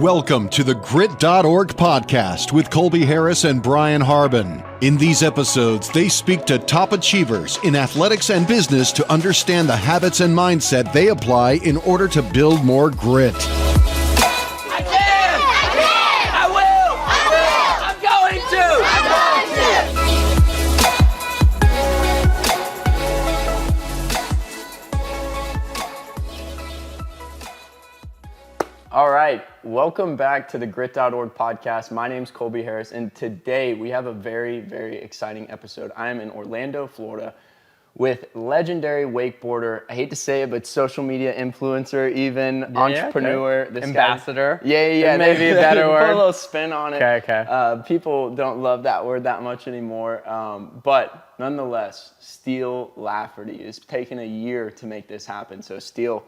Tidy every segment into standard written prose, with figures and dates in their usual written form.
Welcome to the Grit.org podcast with Colby Harris and Brian Harbin. In these episodes, they speak to top achievers in athletics and business to understand the habits and mindset they apply in order to build more grit. I can! I will! I'm going to! All right, welcome back to the Grit.org podcast. My name's Colby Harris, and today we have a very, very exciting episode. I am in Orlando, Florida, with legendary wakeboarder, I hate to say it, but social media influencer, even entrepreneur. Okay. Ambassador. Yeah. Maybe a better word. Put a little spin on it. Okay. People don't love that word that much anymore, but nonetheless, Steele Lafferty is taking a year to make this happen. So Steele,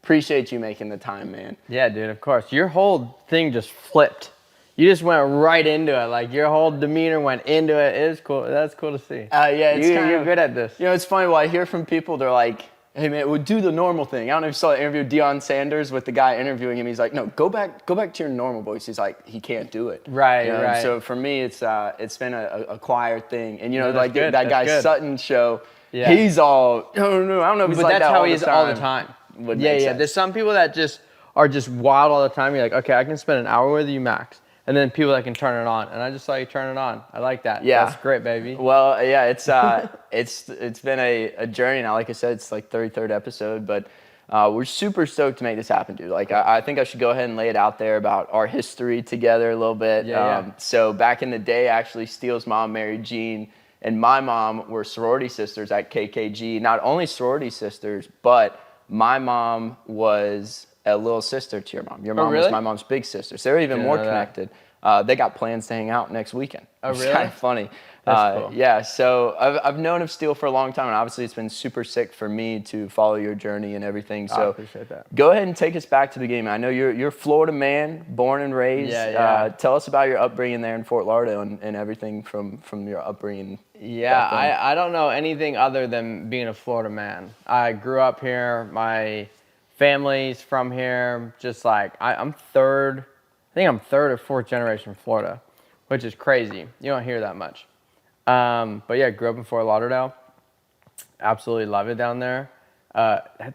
appreciate you making the time, man. Yeah, dude, of course. Your whole thing just flipped. You just went right into it. Like, your whole demeanor went into it. It is cool. That's cool to see. Yeah, You're good at this. You know, it's funny. Well, I hear from people, they're like, hey, man, we'll do the normal thing. I don't know if you saw the interview with Deion Sanders with the guy interviewing him. He's like, no, go back to your normal voice. He's like, he can't do it. Right, you know? right. So for me, it's been a acquired thing. And, you know, No, like good. that guy Good. Sutton show, Yeah. he's all, no, I don't know if he's But like that's that how all he the is time. all the time. Would Yeah. make sense. There's some people that just are just wild all the time. You're like, okay, I can spend an hour with you max. And then people that can turn it on. And I just saw you turn it on. I like that. Yeah. That's great, baby. Well, yeah, it's been a journey now. Like I said, it's like 33rd episode, but we're super stoked to make this happen, dude. Like, I think I should go ahead and lay it out there about our history together a little bit. Yeah. So back in the day, actually, Steele's mom, Mary Jean, and my mom were sorority sisters at KKG. Not only sorority sisters, but my mom was a little sister to your mom. Your mom really? was my mom's big sister. So they're even Didn't more know that. connected. They got plans to hang out next weekend. Oh, It's really? kind of funny. That's cool. Yeah, so I've known of Steele for a long time, and obviously it's been super sick for me to follow your journey and everything. So I appreciate that. Go ahead and take us back to the beginning. I know you're a Florida man, born and raised. Yeah. Tell us about your upbringing there in Fort Lauderdale and everything from your upbringing. Yeah, back then. I don't know anything other than being a Florida man. I grew up here. My family's from here. Just like I'm third or fourth generation Florida, which is crazy. You don't hear that much. But yeah, grew up in Fort Lauderdale. Absolutely love it down there. That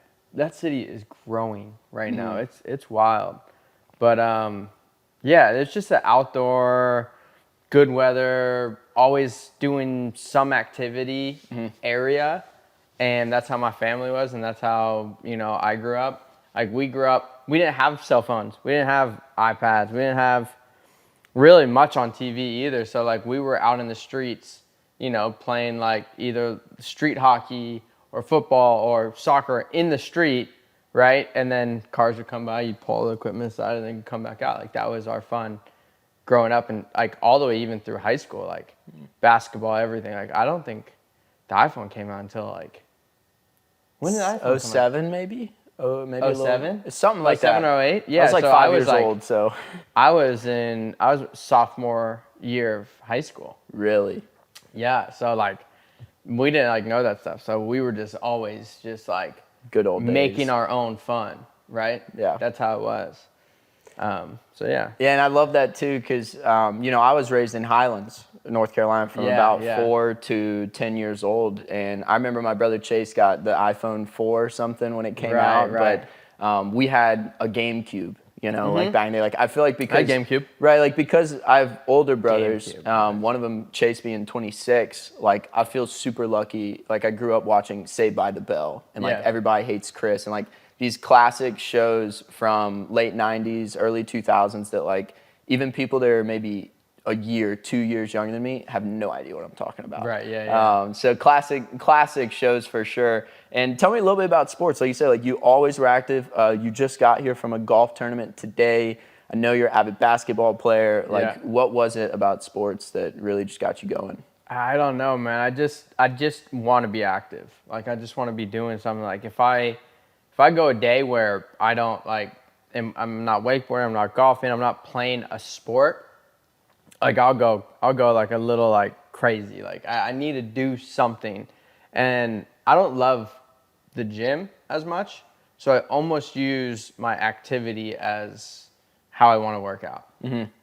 city is growing right now. It's wild. But yeah, it's just an outdoor, good weather, always doing some activity area. And that's how my family was, and that's how, I grew up. Like, we didn't have cell phones. We didn't have iPads. We didn't have really much on TV either. So, like, we were out in the streets, playing, like, either street hockey or football or soccer in the street, right? And then cars would come by, you'd pull the equipment aside, and then come back out. Like, that was our fun growing up, and, like, all the way even through high school, like, basketball, everything. Like, I don't think the iPhone came out until, like, when did iPhone come out? 07 maybe? Oh, maybe 07? It's something like that. 07 or 08? Yeah, I was like so 5 I was years like, old, so. I was sophomore year of high school. Really? Yeah, so like we didn't like know that stuff. So we were just always just like Good old days. making our own fun, right? Yeah. That's how it was. So yeah. Yeah, and I love that too because, I was raised in Highlands, North Carolina from about 4 to 10 years old. And I remember my brother Chase got the iPhone 4 or something when it came out. Right. But we had a GameCube, like back in the day. Like, I feel like because... I had GameCube. Right, like because I have older brothers, GameCube. one of them, Chase being 26, like I feel super lucky. Like I grew up watching Saved by the Bell and like Yeah. Everybody Hates Chris and like these classic shows from late 90s, early 2000s that like even people that are maybe a year, 2 years younger than me have no idea what I'm talking about. Right, yeah. So classic shows for sure. And tell me a little bit about sports. Like you said, like you always were active. You just got here from a golf tournament today. I know you're an avid basketball player. Like, what was it about sports that really just got you going? I don't know, man. I just want to be active. Like, I just want to be doing something. Like, if I go a day where I don't I'm not wakeboarding, I'm not golfing, I'm not playing a sport, like I'll go like a little like crazy. Like I need to do something, and I don't love the gym as much, so I almost use my activity as how I want to work out,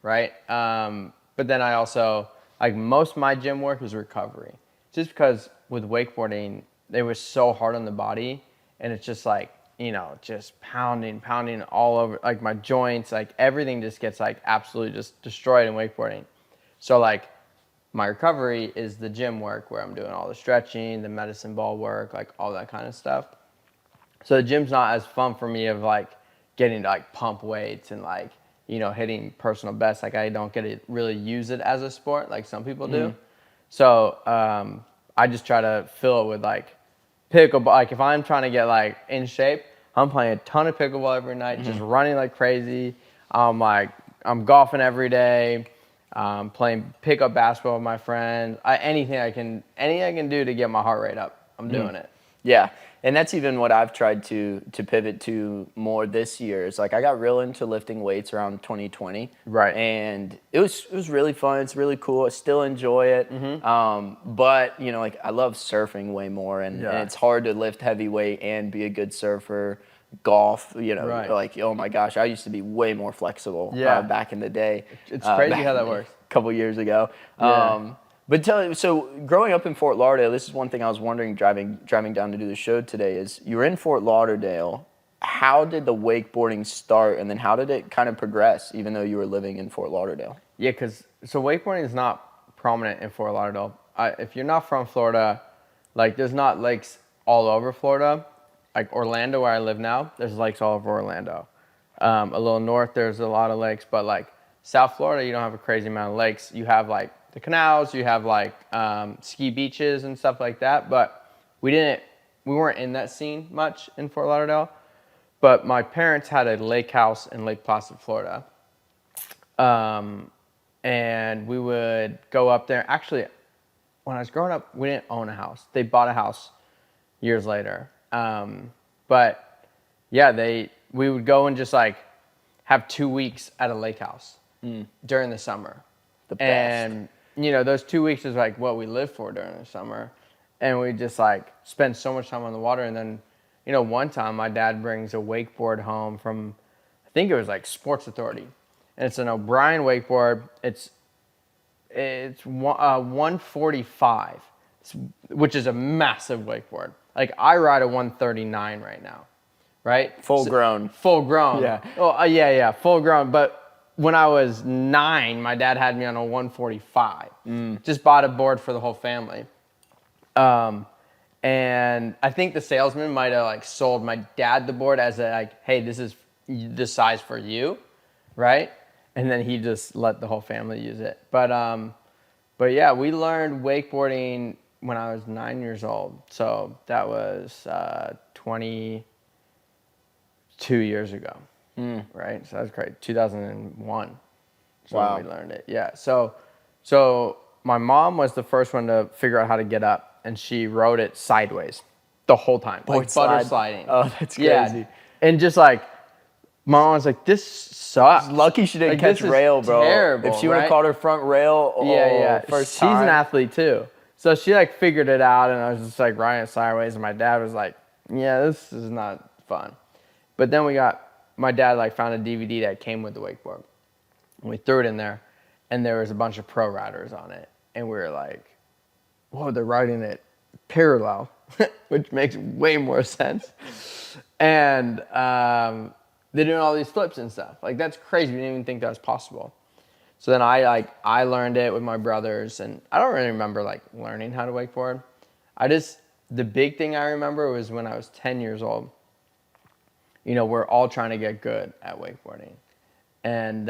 right? But then I also, like most of my gym work is recovery. Just because with wakeboarding, they were so hard on the body, and it's just like, you know, just pounding all over, like my joints, like everything just gets like absolutely just destroyed in wakeboarding. So like my recovery is the gym work where I'm doing all the stretching, the medicine ball work, like all that kind of stuff. So the gym's not as fun for me of like getting to like pump weights and like, you know, hitting personal bests. Like I don't get to really use it as a sport like some people do. So I just try to fill it with like pickleball. Like if I'm trying to get like in shape, I'm playing a ton of pickleball every night, just running like crazy. I'm golfing every day, playing pickup basketball with my friends. Anything I can do to get my heart rate up, I'm doing it. Yeah, and that's even what I've tried to pivot to more this year. It's like I got real into lifting weights around 2020, Right. And it was really fun. It's really cool. I still enjoy it. But you know, like I love surfing way more, and it's hard to lift heavy weight and be a good surfer. Golf, you know, Right. like oh my gosh, I used to be way more flexible back in the day. It's crazy how that works. A couple years ago. Yeah. But so growing up in Fort Lauderdale, this is one thing I was wondering driving down to do the show today is you were in Fort Lauderdale. How did the wakeboarding start, and then how did it kind of progress, even though you were living in Fort Lauderdale? Yeah, so wakeboarding is not prominent in Fort Lauderdale. If you're not from Florida, like there's not lakes all over Florida. Like Orlando, where I live now, there's lakes all over Orlando. A little north, there's a lot of lakes, but like South Florida, you don't have a crazy amount of lakes. You have like the canals, you have like ski beaches and stuff like that, but we weren't in that scene much in Fort Lauderdale. But my parents had a lake house in Lake Placid, Florida, and we would go up there. Actually, when I was growing up, we didn't own a house. They bought a house years later, but yeah, we would go and just like have 2 weeks at a lake house during the summer. The best. And you know, those 2 weeks is like what we lived for during the summer. And we just like spend so much time on the water. And then, you know, one time my dad brings a wakeboard home from, I think it was like Sports Authority. And it's an O'Brien wakeboard. It's 145, which is a massive wakeboard. Like I ride a 139 right now, right? Full grown. Full grown. Yeah. Oh, yeah, full grown. But when I was 9, my dad had me on a 145. Just bought a board for the whole family. And I think the salesman might have like sold my dad the board as a like, hey, this is the size for you, right? And then he just let the whole family use it. But yeah, we learned wakeboarding when I was 9 years old. So that was 22 years ago. Right, so that was great. 2001. Wow. When we learned it. Yeah. So my mom was the first one to figure out how to get up, and she rode it sideways the whole time, like butter sliding. Oh, that's crazy. Yeah. And just like my mom was like, "This sucks." Lucky she didn't Like, catch this is rail, bro. terrible, If she would have right? caught her front rail, first She's time. an athlete too. So she like figured it out, and I was just like riding it sideways, and my dad was like, "Yeah, this is not fun." But then my dad like found a DVD that came with the wakeboard, and we threw it in there, and there was a bunch of pro riders on it, and we were like, "Whoa, they're riding it parallel," which makes way more sense. And they're doing all these flips and stuff. Like that's crazy. We didn't even think that was possible. So then I learned it with my brothers, and I don't really remember like learning how to wakeboard. The big thing I remember was when I was 10 years old. You know, we're all trying to get good at wakeboarding. And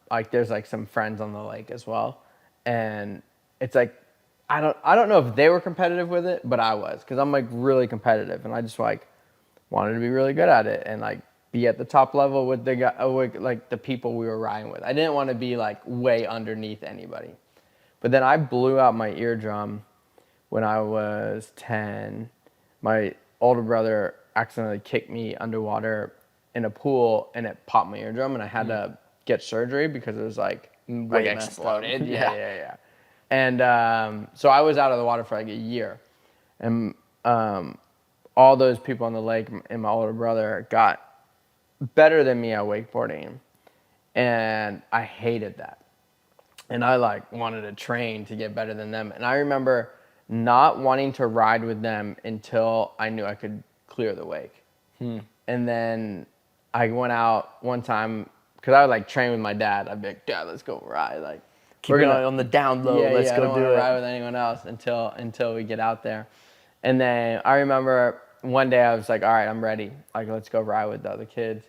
like there's like some friends on the lake as well. And it's like, I don't know if they were competitive with it, but I was, because I'm like really competitive, and I just like wanted to be really good at it and like be at the top level with the guy, like the people we were riding with. I didn't want to be like way underneath anybody. But then I blew out my eardrum when I was 10. My older brother accidentally kicked me underwater in a pool, and it popped my eardrum, and I had to get surgery because it was like exploded. Yeah. And so I was out of the water for like a year, and all those people on the lake and my older brother got better than me at wakeboarding, And I hated that. And I like wanted to train to get better than them. And I remember not wanting to ride with them until I knew I could clear the wake. And then I went out one time because I would like train with my dad. I'd be like, Dad, let's go ride. Like, We're going on the down low. Let's I go don't do wanna it. ride with anyone else until we get out there. And then I remember one day I was like, all right, I'm ready. Like, let's go ride with the other kids.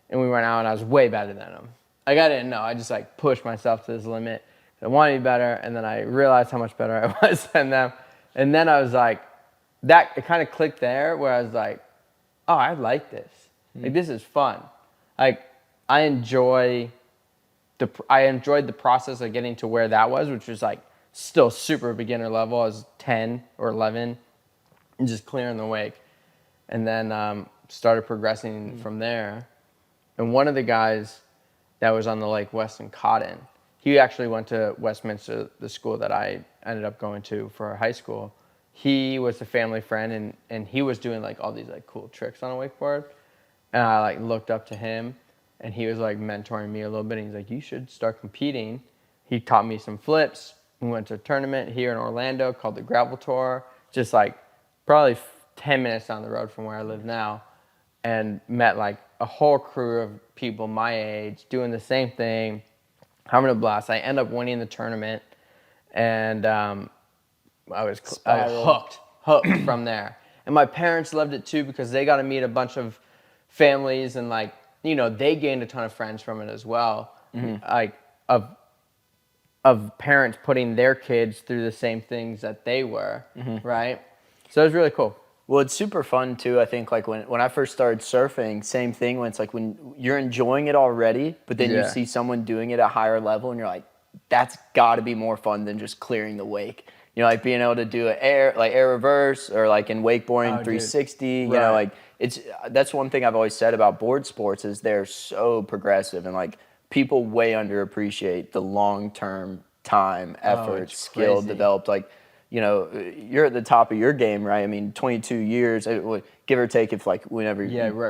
And we went out and I was way better than them. Like, I didn't know. I just like pushed myself to this limit. I wanted to be better. And then I realized how much better I was than them. And then I was like, it kind of clicked there where I was like, oh, I like this. Like, this is fun. Like, I enjoyed the process of getting to where that was, which was like still super beginner level. I was 10 or 11 and just clearing the wake. And then started progressing from there. And one of the guys that was on the Lake Weston Cotton, he actually went to Westminster, the school that I ended up going to for high school. He was a family friend, and he was doing like all these like cool tricks on a wakeboard. And I like looked up to him, and he was like mentoring me a little bit. And he's like, you should start competing. He taught me some flips. We went to a tournament here in Orlando called the Gravel Tour, just like probably 10 minutes down the road from where I live now, and met like a whole crew of people my age doing the same thing, having a blast. I ended up winning the tournament, and I was hooked from there. And my parents loved it too because they got to meet a bunch of families, and like, you know, they gained a ton of friends from it as well. Like of parents putting their kids through the same things that they were, right? So it was really cool. Well, it's super fun too. I think like when I first started surfing, same thing. When it's like when you're enjoying it already, but then you see someone doing it at a higher level, and you're like, that's got to be more fun than just clearing the wake. You know, like being able to do air reverse, or like in wakeboarding 360. You know, like that's one thing I've always said about board sports is they're so progressive, and like people way underappreciate the long-term time, effort, skill developed. Like, you know, you're at the top of your game, right? I mean, 22 years, give or take, if like whenever,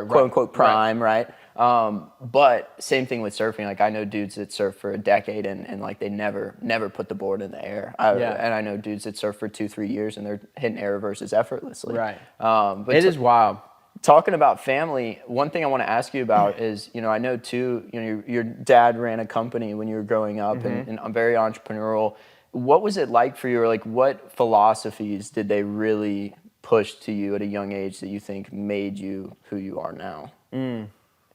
quote unquote prime, right? But same thing with surfing. Like I know dudes that surf for a decade and like they never put the board in the air. And I know dudes that surf for 2-3 years and they're hitting air reverses effortlessly. Right. But it is wild. Talking about family, one thing I want to ask you about is, you know, I know too, you know, your dad ran a company when you were growing up and very entrepreneurial. What was it like for you, or like what philosophies did they really push to you at a young age that you think made you who you are now?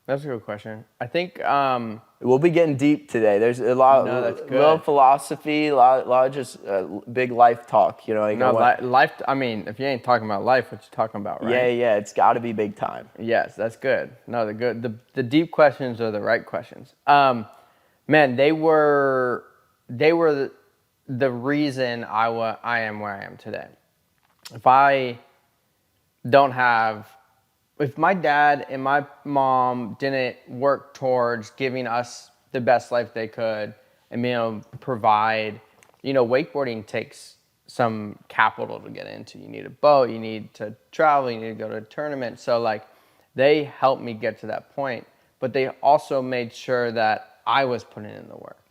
That's a good question. I think we'll be getting deep today. There's a lot of philosophy, a lot of just big life talk. You know, like life. I mean, if you ain't talking about life, what you talking about, right? Yeah, it's got to be big time. Yes, that's good. No, the deep questions are the right questions. Man, they were the reason I am where I am today. If my dad and my mom didn't work towards giving us the best life they could and being able to provide, you know, wakeboarding takes some capital to get into. You need a boat, you need to travel, you need to go to a tournament. So like they helped me get to that point, but they also made sure that I was putting in the work.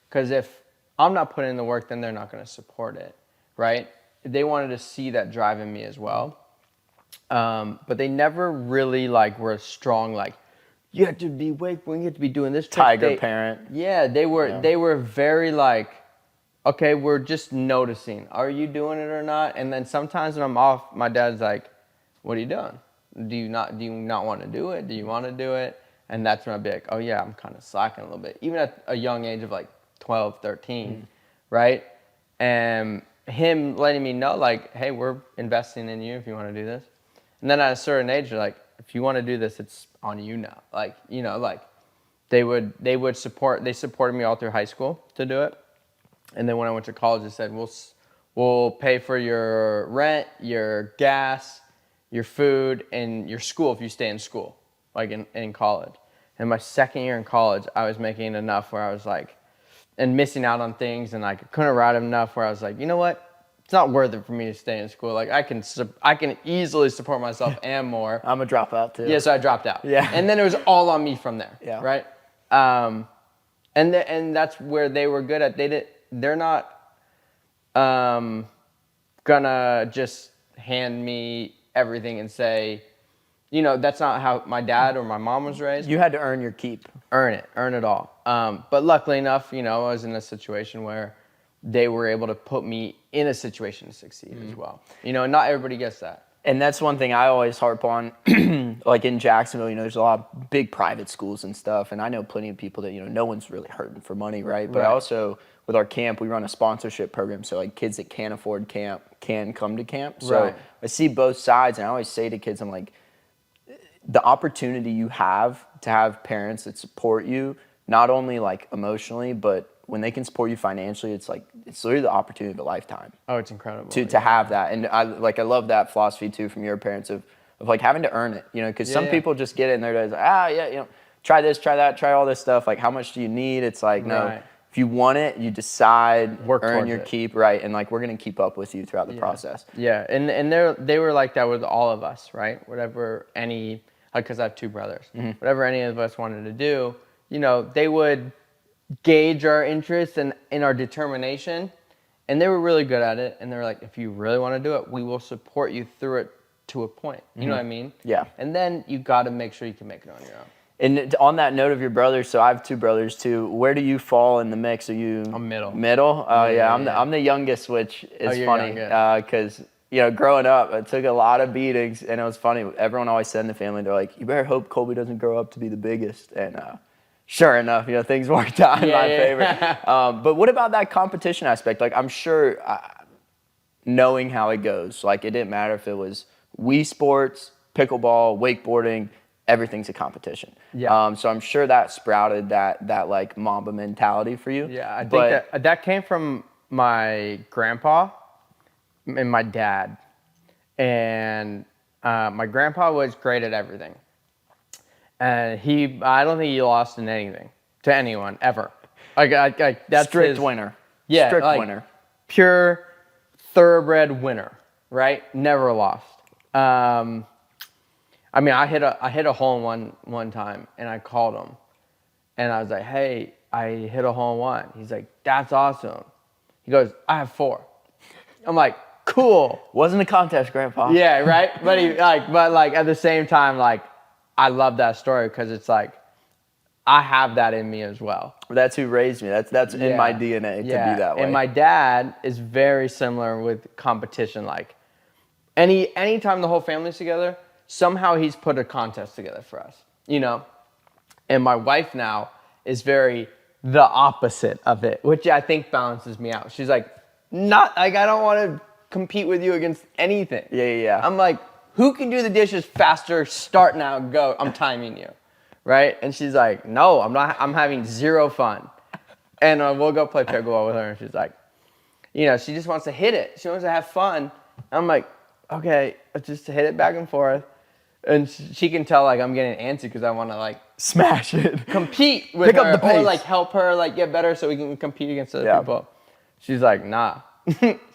Because if I'm not putting in the work, then they're not going to support it, right? They wanted to see that drive in me as well. But they never really like were strong, like, you have to be wakeboarding, you have to be doing this. Tiger parent. Yeah, they were very like, okay, we're just noticing. Are you doing it or not? And then sometimes when I'm off, my dad's like, what are you doing? Do you not want to do it? Do you want to do it? And that's when I'd be like, oh yeah, I'm kind of slacking a little bit. Even at a young age of like 12, 13, right? And him letting me know like, hey, we're investing in you if you want to do this. And then at a certain age, they're like, if you want to do this, it's on you now. Like, you know, like they supported me all through high school to do it. And then when I went to college, they said, we'll pay for your rent, your gas, your food, and your school if you stay in school, like in college. And my second year in college, I was making enough where I was like, and missing out on things, and like I couldn't ride enough where I was like, you know what? It's not worth it for me to stay in school. Like I can easily support myself and more. I'm a dropout too. Yeah, so I dropped out. Yeah. And then it was all on me from there. Yeah. Right? And that's where they were good at. They're not gonna just hand me everything and say, that's not how my dad or my mom was raised. You had to earn your keep. Earn it all. But luckily enough, I was in a situation where they were able to put me in a situation to succeed as well. Not everybody gets that. And that's one thing I always harp on, like in Jacksonville, there's a lot of big private schools and stuff. And I know plenty of people that, no one's really hurting for money, right? But I also, with our camp, we run a sponsorship program. So like kids that can't afford camp can come to camp. So I see both sides. And I always say to kids, I'm like, the opportunity you have to have parents that support you, not only like emotionally, but when they can support you financially, it's literally the opportunity of a lifetime. Oh, it's incredible. To have that. And I love that philosophy too from your parents of like having to earn it, because some people just get it and they're like, try this, try that, try all this stuff. Like, how much do you need? It's like, no, if you want it, you decide, earn your keep, right? And like, we're going to keep up with you throughout the process. Yeah. And they were like that with all of us, right? Whatever because I have two brothers, whatever any of us wanted to do, they would gauge our interest and in our determination, and they were really good at it. And they were like, if you really want to do it, we will support you through it to a point. You know what I mean? Yeah. And then you got to make sure you can make it on your own. And on that note of your brothers, so I have two brothers too. Where do you fall in the mix? Are you? I'm middle. Middle? Oh yeah, I'm the youngest, which is funny because growing up, I took a lot of beatings, and it was funny. Everyone always said in the family, they're like, "You better hope Colby doesn't grow up to be the biggest." And sure enough, things worked out in my favor. But what about that competition aspect? Like, I'm sure knowing how it goes, like it didn't matter if it was Wii Sports, pickleball, wakeboarding, everything's a competition. Yeah. So I'm sure that sprouted that like Mamba mentality for you. Yeah, I think that came from my grandpa and my dad. And my grandpa was great at everything. And I don't think he lost in anything to anyone ever. Like that's strict winner. Yeah, strict winner. Pure thoroughbred winner, right? Never lost. I mean, I hit a hole in one time, and I called him, and I was like, "Hey, I hit a hole in one." He's like, "That's awesome." He goes, "I have 4." I'm like, "Cool." Wasn't a contest, Grandpa. Yeah, right. But at the same time, like, I love that story because it's like, I have that in me as well. That's who raised me. That's in my DNA to be that way. And my dad is very similar with competition. Like, anytime the whole family's together, somehow he's put a contest together for us, And my wife now is very the opposite of it, which I think balances me out. She's like, I don't want to compete with you against anything. Yeah. I'm like, who can do the dishes faster? Start now, go. I'm timing you, right? And she's like, no, I'm not. I'm having zero fun. And we'll go play pickleball with her, and she's like, she just wants to hit it. She wants to have fun. I'm like, okay, just to hit it back and forth. And she can tell like I'm getting antsy because I want to like smash it, compete with pick her, up the pace, or like help her like get better so we can compete against other people. She's like, nah.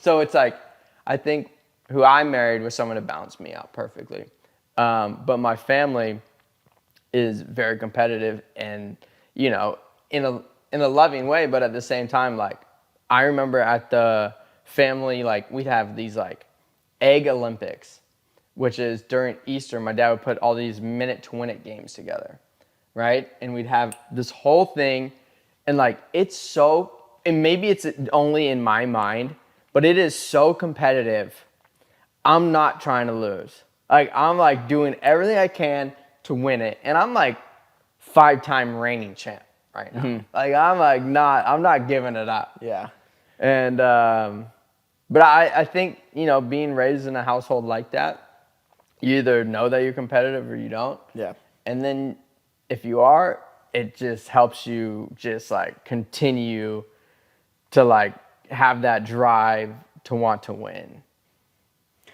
So it's like, I think who I married was someone to balance me out perfectly. But my family is very competitive, and in a loving way, but at the same time, like I remember at the family, like we'd have these like egg Olympics, which is during Easter, my dad would put all these minute to win it games together, right? And we'd have this whole thing, and like and maybe it's only in my mind, but it is so competitive. I'm not trying to lose. Like I'm like doing everything I can to win it, and I'm like 5-time reigning champ right now. Mm-hmm. Like I'm not giving it up. Yeah. And but I think being raised in a household like that, you either know that you're competitive or you don't. Yeah. And then if you are, it just helps you just like continue to like have that drive to want to win.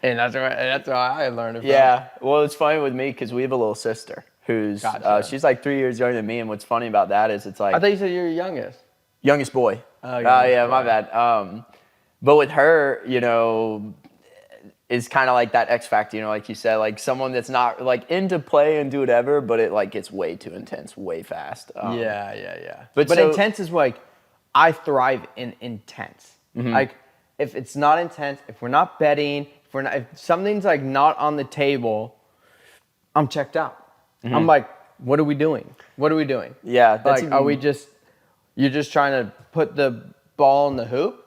And that's what I learned about. Yeah. Well, it's funny with me because we have a little sister who's she's like 3 years younger than me. And what's funny about that is it's like, I thought you said you're youngest. Youngest boy. Oh, yeah, my bad. But with her, is kind of like that X factor, you know, like you said, like someone that's not like into play and do whatever, but it like gets way too intense, way fast. Yeah. But But so- intense is like, I thrive in intense. Like, if it's not intense, if we're not betting, if something's like not on the table, I'm checked out. I'm like, what are we doing? What are we doing? Yeah, that's like, are we just, you're just trying to put the ball in the hoop?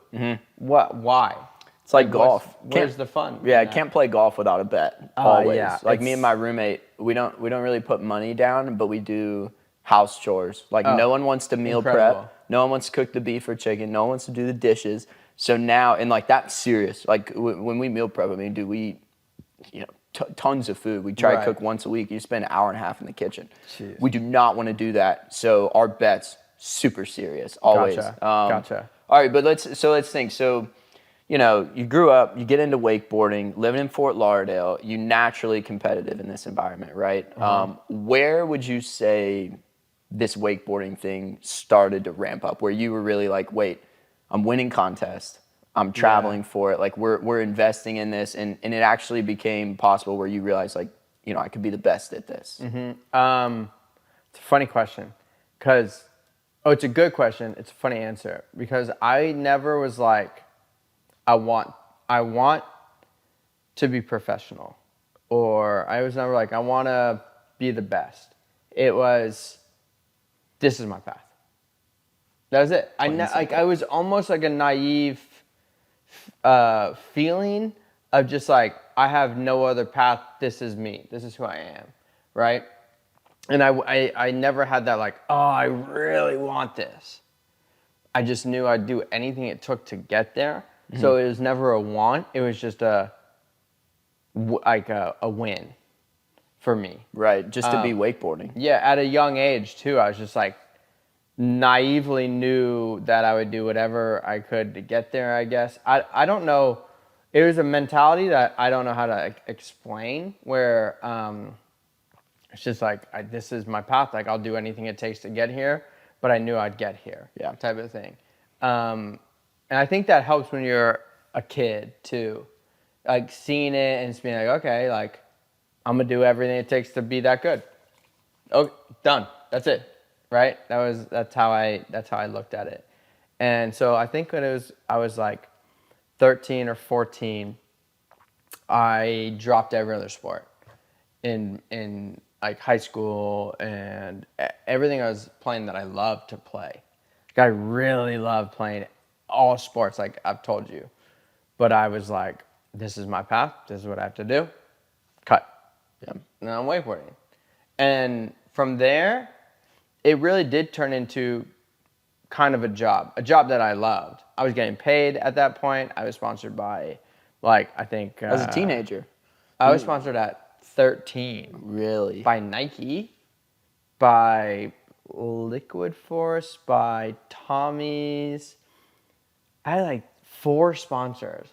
What? Why? It's like golf. Where's the fun? Yeah, I can't play golf without a bet. Always. Yeah, like me and my roommate, we don't really put money down, but we do house chores. Like no one wants to meal incredible. prep. No one wants to cook the beef or chicken. No one wants to do the dishes. So now, and like that's serious. Like when we meal prep, I mean, dude, we eat, you know, tons of food. We try to cook once a week. You spend an hour and a half in the kitchen. Jeez. We do not want to do that. So our bets super serious always. Gotcha. All right, but let's think. So, you know, you grew up, you get into wakeboarding, living in Fort Lauderdale. You naturally competitive in this environment, right? Where would you say this wakeboarding thing started to ramp up? Where you were really like, wait, I'm winning contests. I'm traveling for it. Like we're investing in this, and it actually became possible where you realized like, you know, I could be the best at this. It's a funny question, because it's a good question. It's a funny answer, because I never was like, I want to be professional, or I was never like, I want to be the best. It was, this is my path. That was it. I was almost like a naive feeling of just like, I have no other path. This is me. This is who I am, right? And I never had that like, oh, I really want this. I just knew I'd do anything it took to get there. So it was never a want. It was just a win for me. Right, just to be wakeboarding. Yeah, at a young age too. I was just like, naively knew that I would do whatever I could to get there, I guess. I don't know. It was a mentality that I don't know how to explain, where it's just like, this is my path. Like, I'll do anything it takes to get here, but I knew I'd get here. Yeah. Type of thing. And I think that helps when you're a kid too. Like, seeing it and just being like, okay, like, I'm going to do everything it takes to be that good. Okay, done. That's it. Right? That's how I looked at it. And so I think when I was like 13 or 14, I dropped every other sport in like high school, and everything I was playing that I loved to play. Like, I really loved playing all sports, like I've told you. But I was like, this is my path. This is what I have to do. Cut. Yeah. And I'm wakeboarding. And from there, it really did turn into kind of a job that I loved. I was getting paid at that point. I was sponsored by, like, I think... As a teenager? I was sponsored at 13. Really? By Nike, by Liquid Force, by Tommy's. I had like 4 sponsors.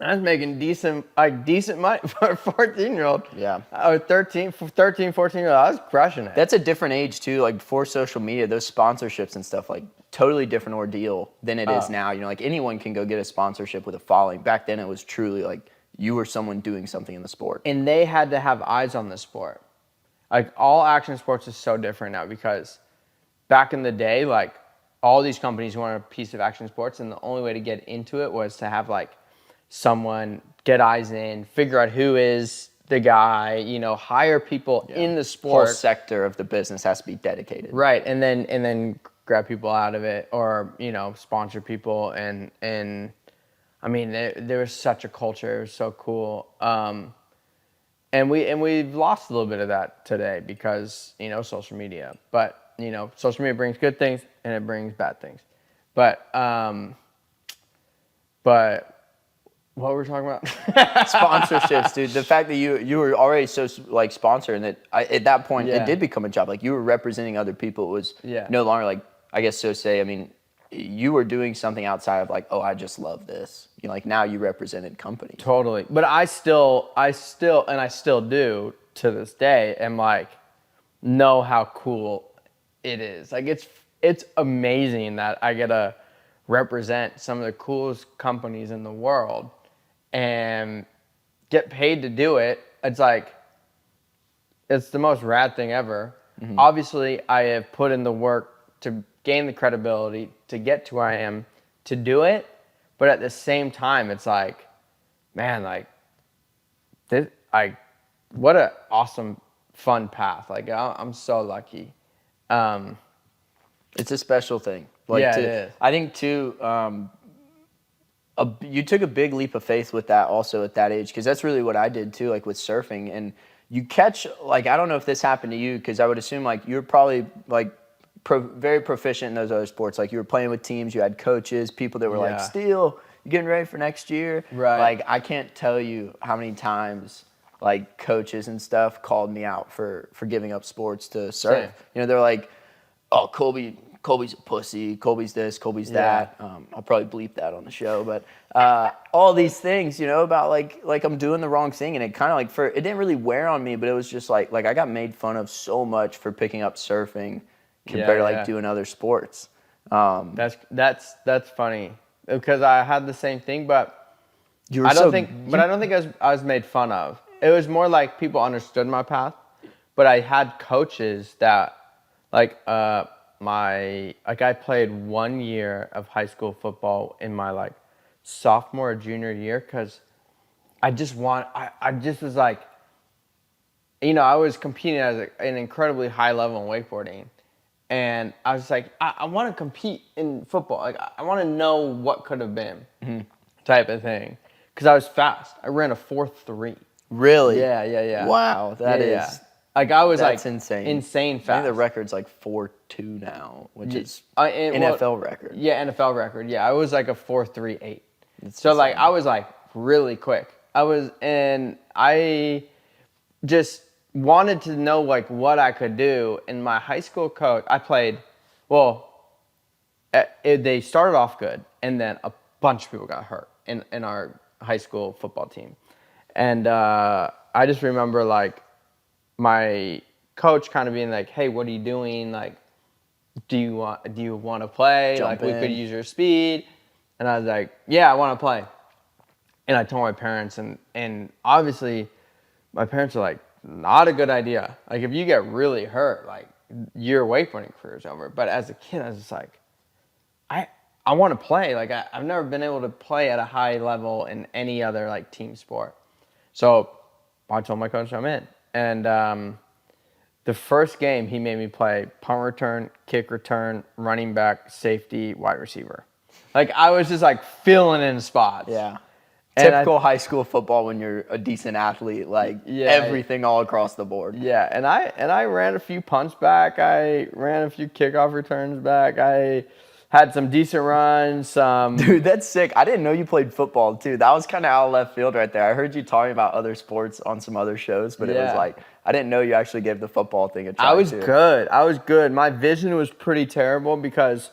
I was making decent money for a 14-year-old. Yeah. Or 13, 14-year-old. I was crushing it. That's a different age too. Like before social media, those sponsorships and stuff, like totally different ordeal than it is now. You know, like anyone can go get a sponsorship with a following. Back then it was truly like you were someone doing something in the sport. And they had to have eyes on the sport. Like, all action sports is so different now, because back in the day, like, all these companies wanted a piece of action sports, and the only way to get into it was to have like someone get eyes in, figure out who is the guy, you know, hire people in the sport. Whole sector of the business has to be dedicated. Right, and then grab people out of it, or, you know, sponsor people, and I mean, there was such a culture. It was so cool. And we've lost a little bit of that today because, you know, social media. But, you know, social media brings good things and it brings bad things. But what were we talking about? Sponsorships, dude. The fact that you were already so like sponsored, and that at that point it did become a job. Like, you were representing other people. It was no longer like, I guess so say. I mean, you were doing something outside of like, oh, I just love this. You know, like, now you represented companies. Totally. But I still do to this day, and like, know how cool it is. Like, it's amazing that I get to represent some of the coolest companies in the world. And get paid to do it, it's like, it's the most rad thing ever. Obviously, I have put in the work to gain the credibility, to get to where I am, to do it. But at the same time, it's like, man, like, what an awesome, fun path. Like, I'm so lucky. It's a special thing. Like, yeah, it is. I think too. You took a big leap of faith with that also at that age, because that's really what I did too. Like with surfing, and you catch, like, I don't know if this happened to you, because I would assume like you're probably like very proficient in those other sports. Like you were playing with teams, you had coaches, people that were like, Steele, you getting ready for next year? Right. Like I can't tell you how many times like coaches and stuff called me out for giving up sports to surf. Same. You know, they're like, oh, Colby's a pussy, Colby's this, Colby's that. I'll probably bleep that on the show, but all these things, you know, about like I'm doing the wrong thing, and it kind of like it didn't really wear on me, but it was just like I got made fun of so much for picking up surfing compared to like doing other sports. That's funny, because I had the same thing, but I don't think I was made fun of. It was more like people understood my path, but I had coaches that I played 1 year of high school football in my like sophomore or junior year, because I just was like, you know, I was competing at an incredibly high level in wakeboarding, and I was like, I want to compete in football. Like I want to know what could have been, type of thing, because I was fast. I ran a 4.3. Really? Yeah. Wow, that is. Yeah. Like I was That's like insane fast. I think the record's like 4.2 now, which is NFL record. Yeah, NFL record. Yeah, I was like a 4.38. So like I was like really quick. I just wanted to know like what I could do. And my high school coach, they started off good, and then a bunch of people got hurt in our high school football team. And I just remember like my coach kind of being like, hey, what are you doing? Like, do you want to play? Jump we in. could use your speed. And I was like, yeah, I want to play. And I told my parents, and obviously my parents are like, not a good idea. Like if you get really hurt, like your wakeboarding career is over. But as a kid, I was just like, I want to play. Like I've never been able to play at a high level in any other like team sport. So I told my coach I'm in. And the first game he made me play punt return, kick return, running back, safety, wide receiver. Like I was just like filling in spots. Yeah. Typical high school football when you're a decent athlete, like everything all across the board. Yeah, and I ran a few punts back. I ran a few kickoff returns back. I had some decent runs. Dude, that's sick. I didn't know you played football too. That was kind of out of left field right there. I heard you talking about other sports on some other shows, but it was like, I didn't know you actually gave the football thing a try. I was good. My vision was pretty terrible because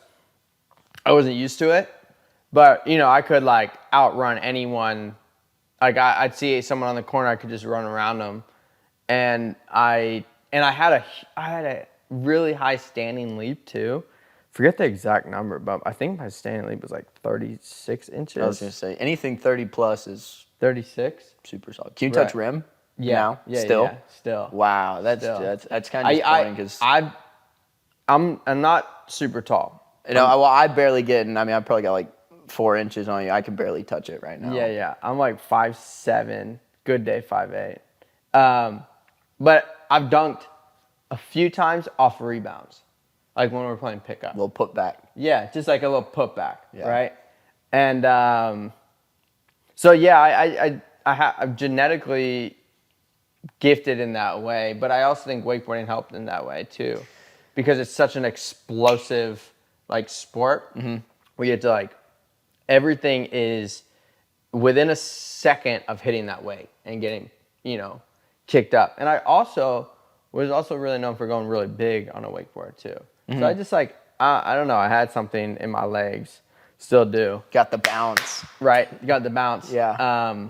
I wasn't used to it. But, you know, I could, like, outrun anyone. Like, I'd see someone on the corner, I could just run around them. And I had a really high standing leap, too. Forget the exact number, but I think my standing leap was, like, 36 inches. I was going to say, anything 30 plus is 36. Super solid. Can you touch rim? Yeah. Now? Yeah, Still? Yeah, still. Wow, that's kind of disappointing because I'm not super tall. You know, I barely get, and I mean, I probably got like 4 inches on you. I can barely touch it right now. Yeah. I'm like 5'7", good day 5'8". But I've dunked a few times off rebounds, like when we're playing pickup. A little put back. Yeah, just like a little put back, right? And so yeah, I'm genetically gifted in that way, but I also think wakeboarding helped in that way too, because it's such an explosive like sport where you have to like everything is within a second of hitting that weight and getting, you know, kicked up. And I was also really known for going really big on a wakeboard too. So I just like I don't know, I had something in my legs, still do. Got the bounce. Right, got the bounce. Yeah.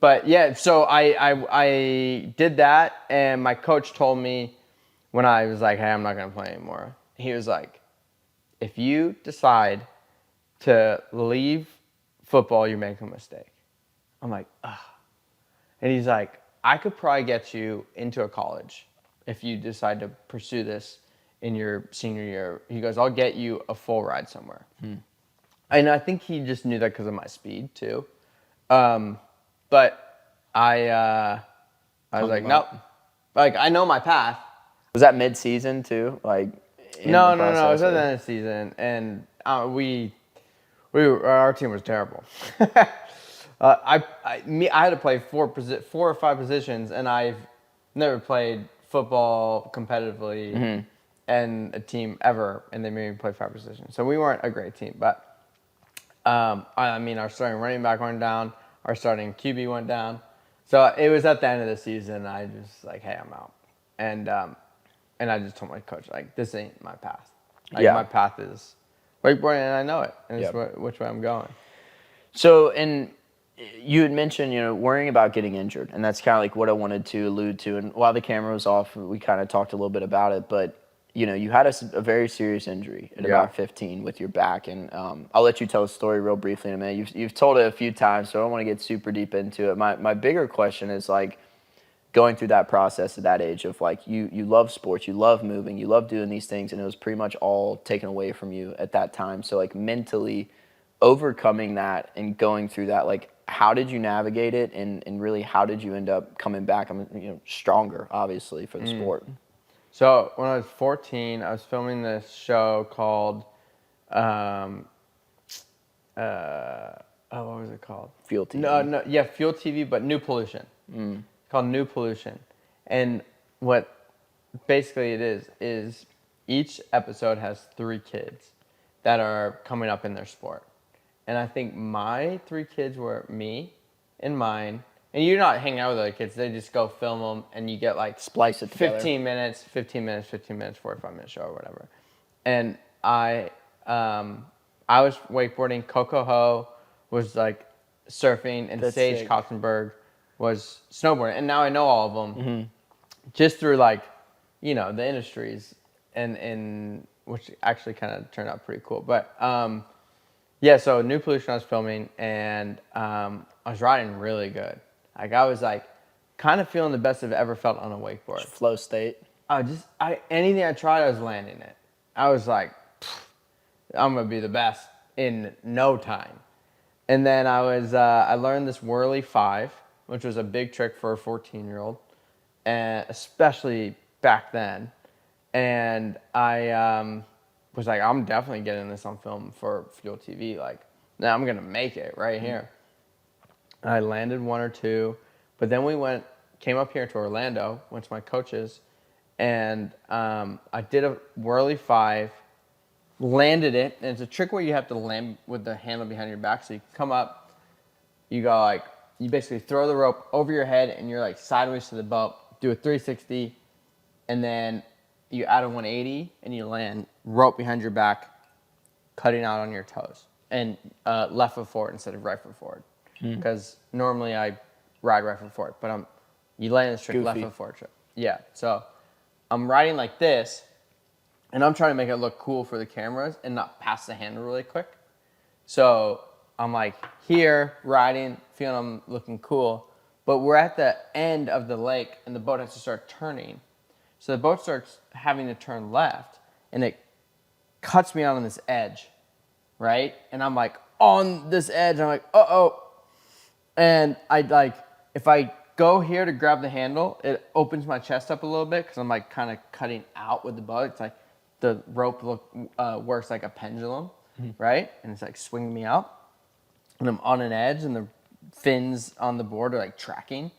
But yeah, so I did that, and my coach told me when I was like, hey, I'm not gonna play anymore. He was like, if you decide to leave football, you're making a mistake. I'm like, ugh. And he's like, I could probably get you into a college if you decide to pursue this in your senior year. He goes, I'll get you a full ride somewhere. And I think he just knew that because of my speed too. But I was like, nope. Like, I know my path. Was that mid-season too? Like, No. It was at the end of the season, and our team was terrible. I had to play four or five positions, and I've never played football competitively and a team ever, and they made me play 5 positions. So we weren't a great team, but our starting running back went down, our starting QB went down. So it was at the end of the season. I just like, hey, I'm out, and I just told my coach, like, this ain't my path. Like, my path is wakeboarding, and I know it, and it's which way I'm going. So, and you had mentioned, worrying about getting injured, and that's kind of like what I wanted to allude to. And while the camera was off, we kind of talked a little bit about it, but you had a very serious injury at about 15 with your back, and I'll let you tell the story real briefly in a minute. You've told it a few times, so I don't want to get super deep into it. My bigger question is, like, going through that process at that age of, like, you love sports, you love moving, you love doing these things, and it was pretty much all taken away from you at that time. So, like, mentally overcoming that and going through that, like, how did you navigate it, and really how did you end up coming back, stronger, obviously, for the sport? So when I was 14, I was filming this show called, what was it called? Fuel TV. Fuel TV, but New Pollution. Called New Pollution. And what basically it is each episode has 3 kids that are coming up in their sport. And I think my 3 kids were me and mine. And you're not hanging out with other kids. They just go film them, and you get like splice it together. 15 minutes, 45-minute show or whatever. And I was wakeboarding. Coco Ho was like surfing, and Sage Kotzenberg was snowboarding. And now I know all of them just through, like, the industries, and which actually kind of turned out pretty cool. But so New Pollution I was filming, and I was riding really good. Like, I was like kind of feeling the best I've ever felt on a wakeboard. Flow state. Anything I tried, I was landing it. I was like, I'm gonna be the best in no time. And then I learned this whirly 5, which was a big trick for a 14-year-old, and especially back then. And I was like, I'm definitely getting this on film for Fuel TV. Like, now I'm gonna make it right here. I landed 1 or 2, but then we came up here to Orlando, went to my coach's, and I did a whirly 5, landed it, and it's a trick where you have to land with the handle behind your back. So you come up, you go like, you basically throw the rope over your head, and you're like sideways to the boat, do a 360, and then you add a 180, and you land rope behind your back, cutting out on your toes, and left foot forward instead of right foot forward. Because normally I ride right foot forward, but you land in the trick left foot forward. Yeah, so I'm riding like this, and I'm trying to make it look cool for the cameras and not pass the handle really quick. So I'm like here riding, feeling I'm looking cool, but we're at the end of the lake, and the boat has to start turning. So the boat starts having to turn left, and it cuts me out on this edge, right? And I'm like on this edge, I'm like, uh-oh. And if I go here to grab the handle, it opens my chest up a little bit because I'm like kind of cutting out with the boat. It's like the rope works like a pendulum, right? And it's like swinging me out. And I'm on an edge, and the fins on the board are like tracking.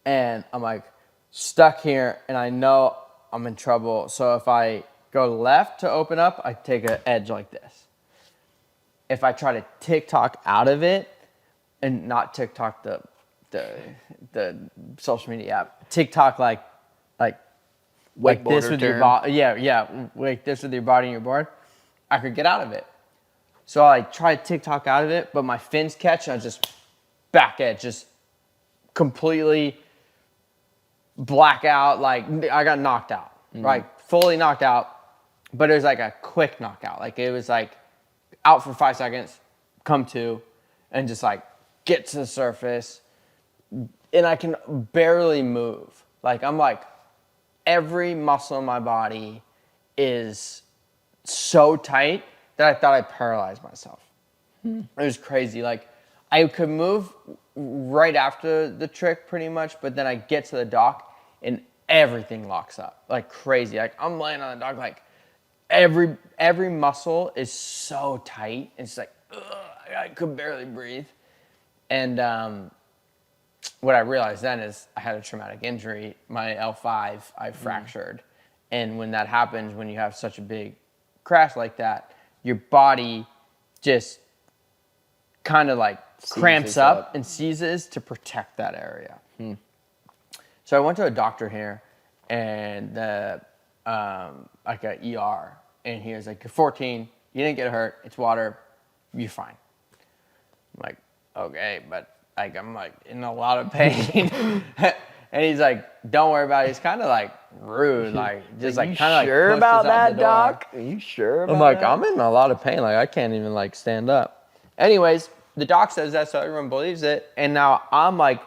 And I'm like stuck here, and I know I'm in trouble. So if I go left to open up, I take an edge like this. If I try to TikTok out of it, and not TikTok the social media app, TikTok like this with your body, like this with your body and your board, I could get out of it. So I tried TikTok out of it, but my fins catch, and I just back edge, just completely black out. Like, I got knocked out, right? Fully knocked out, but it was like a quick knockout. Like, it was like out for 5 seconds, come to, and just like get to the surface, and I can barely move. Like, I'm like, every muscle in my body is so tight that I thought I paralyzed myself. It was crazy. Like, I could move right after the trick pretty much, but then I get to the dock and everything locks up like crazy. Like, I'm laying on the dock, like every muscle is so tight. It's like, ugh, I could barely breathe. And what I realized then is I had a traumatic injury. My L5, I fractured. And when that happens, when you have such a big crash like that, your body just kind of like cramps up and seizes to protect that area. So I went to a doctor here, and like a ER, and he was like, "You're 14, you didn't get hurt, it's water, you're fine." I'm like, okay, but like I'm like in a lot of pain. And he's like, "Don't worry about it." He's kind of like rude, like just like kind of like sure pushed about us out that, the door. doc? Are you sure about I'm like, that? I'm in a lot of pain. Like, I can't even like stand up. Anyways, the doc says that, so everyone believes it. And now I'm like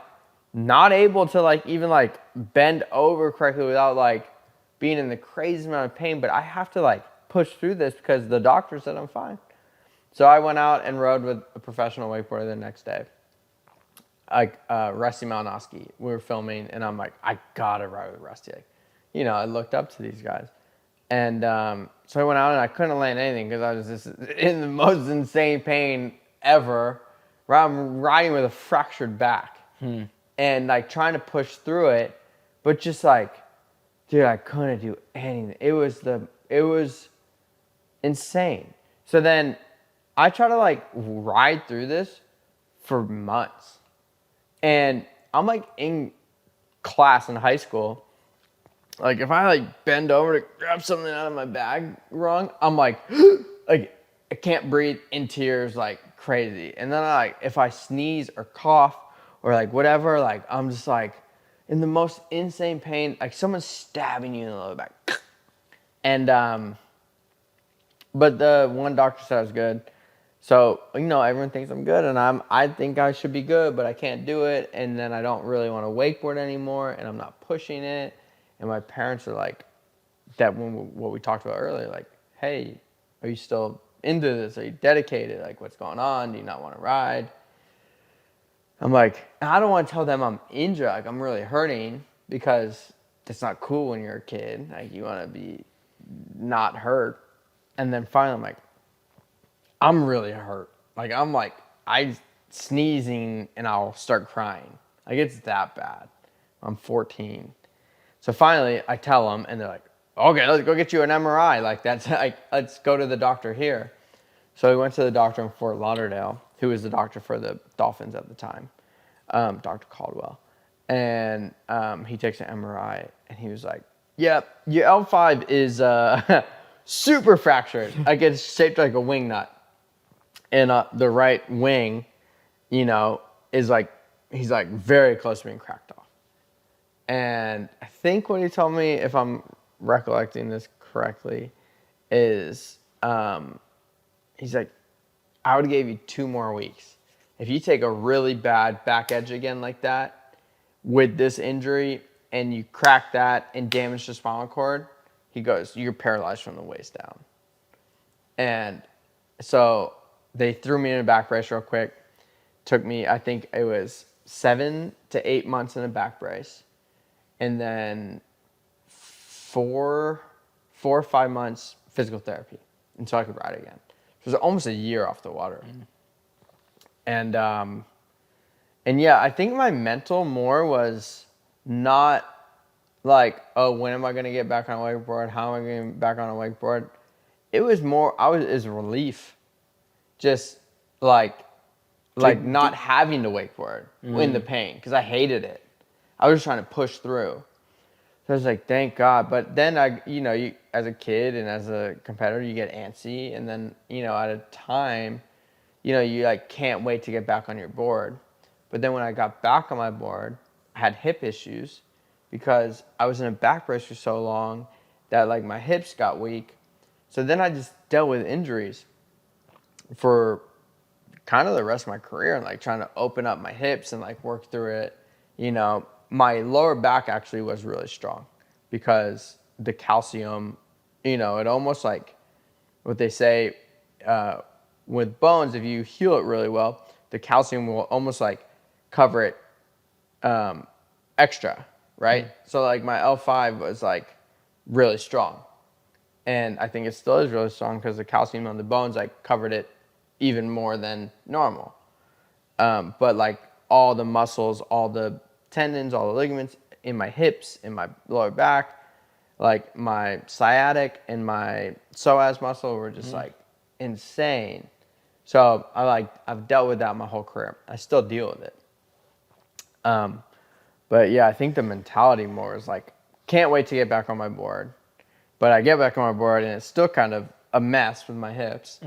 not able to like even like bend over correctly without like being in the crazy amount of pain. But I have to like push through this because the doctor said I'm fine. So I went out and rode with a professional wakeboarder the next day. Like Rusty Malinowski. We were filming, and I'm like, I gotta ride with Rusty. Like, you know, I looked up to these guys. And so I went out and I couldn't land anything because I was just in the most insane pain ever. I'm riding with a fractured back and like trying to push through it, but just like, dude, I couldn't do anything. It was insane. So then I try to like ride through this for months. And I'm like in class in high school. Like, if I like bend over to grab something out of my bag wrong, I'm like, like I can't breathe, in tears, like crazy. And then if I sneeze or cough or like whatever, like I'm just like in the most insane pain, like someone's stabbing you in the lower back. And but the one doctor said I was good. So, you know, everyone thinks I'm good, and I think I should be good, but I can't do it. And then I don't really want to wakeboard anymore, and I'm not pushing it. And my parents are like, what we talked about earlier, like, hey, are you still into this? Are you dedicated? Like, what's going on? Do you not want to ride? I'm like, I don't want to tell them I'm injured. Like, I'm really hurting, because it's not cool when you're a kid. Like, you want to be not hurt. And then finally, I'm like, I'm really hurt. Like, I'm sneezing and I'll start crying. Like, it's that bad. I'm 14. So finally, I tell them, and they're like, okay, let's go get you an MRI. Like, that's like, let's go to the doctor here. So we went to the doctor in Fort Lauderdale, who was the doctor for the Dolphins at the time, Dr. Caldwell. And he takes an MRI, and he was like, yep, your L5 is super fractured. Like, it's shaped like a wing nut. And the right wing, you know, is like, he's like very close to being cracked off. And I think what he told me, if I'm recollecting this correctly, is he's like, I would give you 2 more weeks. If you take a really bad back edge again like that with this injury and you crack that and damage the spinal cord, he goes, you're paralyzed from the waist down. And so they threw me in a back brace real quick. Took me, I think it was 7 to 8 months in a back brace. And then 4 or 5 months physical therapy until I could ride again. So it was almost a year off the water. And yeah, I think my mental more was not like, oh, when am I going to get back on a wakeboard? How am I going to get back on a wakeboard? It was more, is relief. Just like not having to wakeboard in the pain, because I hated it. I was just trying to push through. So I was like, thank God. But then you as a kid and as a competitor, you get antsy, and then, at a time, you like can't wait to get back on your board. But then when I got back on my board, I had hip issues because I was in a back brace for so long that like my hips got weak. So then I just dealt with injuries for kind of the rest of my career, and like trying to open up my hips and like work through it. my lower back actually was really strong because the calcium, it almost like what they say with bones, if you heal it really well, the calcium will almost like cover it extra, right? So like my L5 was like really strong. And I think it still is really strong because the calcium on the bones like covered it even more than normal. But like all the muscles, all the tendons, all the ligaments in my hips, in my lower back, like my sciatic and my psoas muscle were just like insane. So I've dealt with that my whole career. I still deal with it. But yeah, I think the mentality more is like, can't wait to get back on my board. But I get back on my board and it's still kind of a mess with my hips.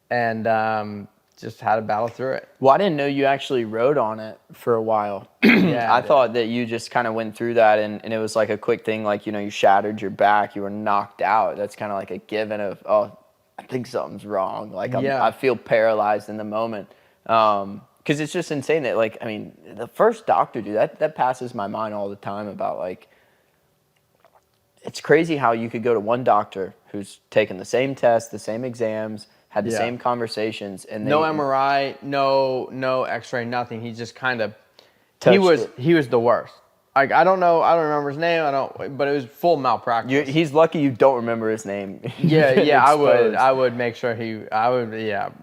And just had to battle through it. Well, I didn't know you actually rode on it for a while. Yeah, I thought that you just kind of went through that and it was like a quick thing, like, you shattered your back, you were knocked out. That's kind of like a given of, oh, I think something's wrong. Like, I feel paralyzed in the moment. Because it's just insane that, like, I mean, the first doctor, dude, that passes my mind all the time about, like, it's crazy how you could go to one doctor who's taken the same tests, the same exams, had the same conversations, and no MRI, no X-ray, nothing. He just kind of he was the worst. Like I don't remember his name. But it was full malpractice. He's lucky you don't remember his name. Yeah, I would make sure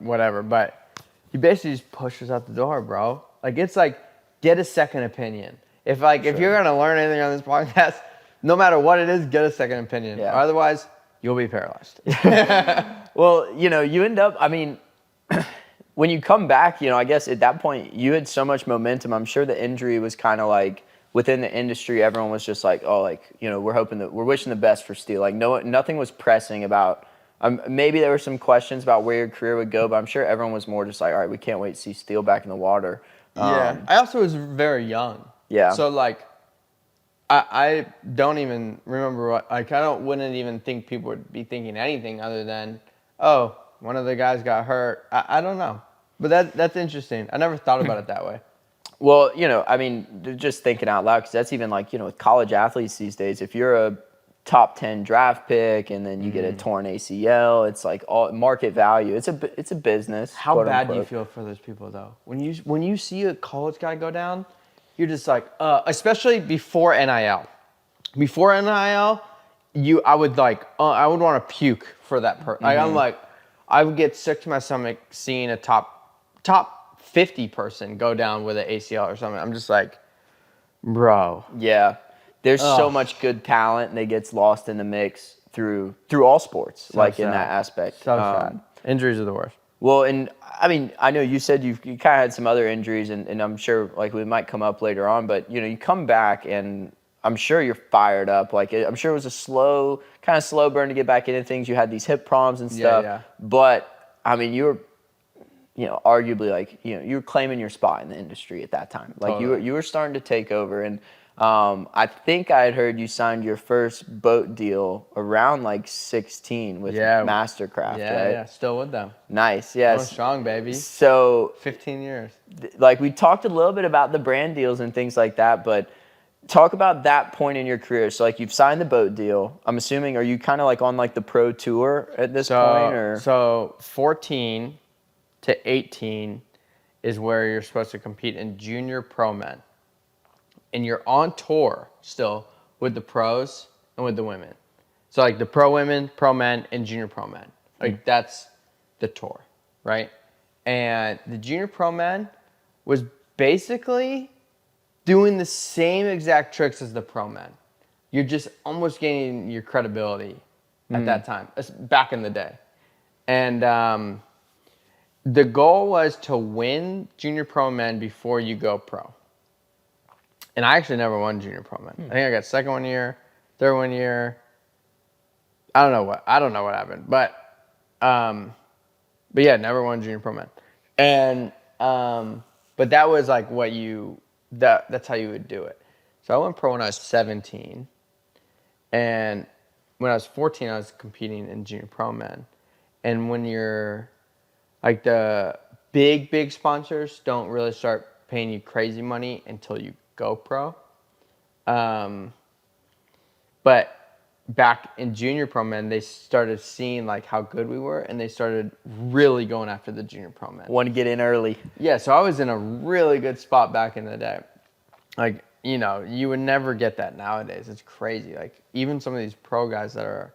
whatever. But he basically just pushes out the door, bro. Like it's like get a second opinion. If you're gonna learn anything on this podcast, no matter what it is, get a second opinion. Yeah. Or otherwise, you'll be paralyzed. Well, you end up, I mean, when you come back, I guess at that point you had so much momentum. I'm sure the injury was kind of like within the industry, everyone was just like, oh, like, we're wishing the best for Steele. Like nothing was pressing about, maybe there were some questions about where your career would go, but I'm sure everyone was more just like, all right, we can't wait to see Steele back in the water. Yeah. I also was very young. Yeah. So like, I don't even remember wouldn't even think people would be thinking anything other than, oh, one of the guys got hurt. I don't know. But that's interesting. I never thought about it that way. Well, I mean, just thinking out loud, because that's even like, with college athletes these days, if you're a top 10 draft pick and then you get a torn ACL, it's like all market value. It's a business. How bad do you feel for those people though? When you see a college guy go down, you're just like, especially before NIL. Before NIL, I would want to puke for that person. I would get sick to my stomach seeing a top 50 person go down with an ACL or something. I'm just like, bro. Yeah. There's so much good talent and it gets lost in the mix through all sports, in that aspect. So sad. Injuries are the worst. Well, and I mean, I know you said you kind of had some other injuries, and I'm sure like we might come up later on, but you come back and I'm sure you're fired up. Like I'm sure it was a slow burn to get back into things. You had these hip problems and stuff, but I mean, you were, arguably like you were claiming your spot in the industry at that time. Like totally. you were starting to take over, and I think I had heard you signed your first boat deal around like 16 with Mastercraft, right? Yeah, still with them. Nice, yes. Going strong, baby. So 15 years. Like we talked a little bit about the brand deals and things like that, but talk about that point in your career. So like you've signed the boat deal. I'm assuming, are you kind of like on like the pro tour at this point, or? So 14 to 18 is where you're supposed to compete in junior pro men. And you're on tour still with the pros and with the women. So like the pro women, pro men, and junior pro men. Like that's the tour, right? And the junior pro men was basically doing the same exact tricks as the pro men. You're just almost gaining your credibility at that time, back in the day. And the goal was to win junior pro men before you go pro. And I actually never won junior pro men. I think I got second 1 year, third 1 year. I don't know what happened, but yeah, never won junior pro men. And but that was like that's how you would do it. So I went pro when I was 17, and when I was 14, I was competing in junior pro men. And when you're like the big sponsors don't really start paying you crazy money until you go pro. But back in junior pro men, they started seeing like how good we were, and they started really going after the junior pro men. Want to get in early. Yeah, so I was in a really good spot back in the day. Like, you know, you would never get that nowadays. It's crazy. Like, even some of these pro guys that are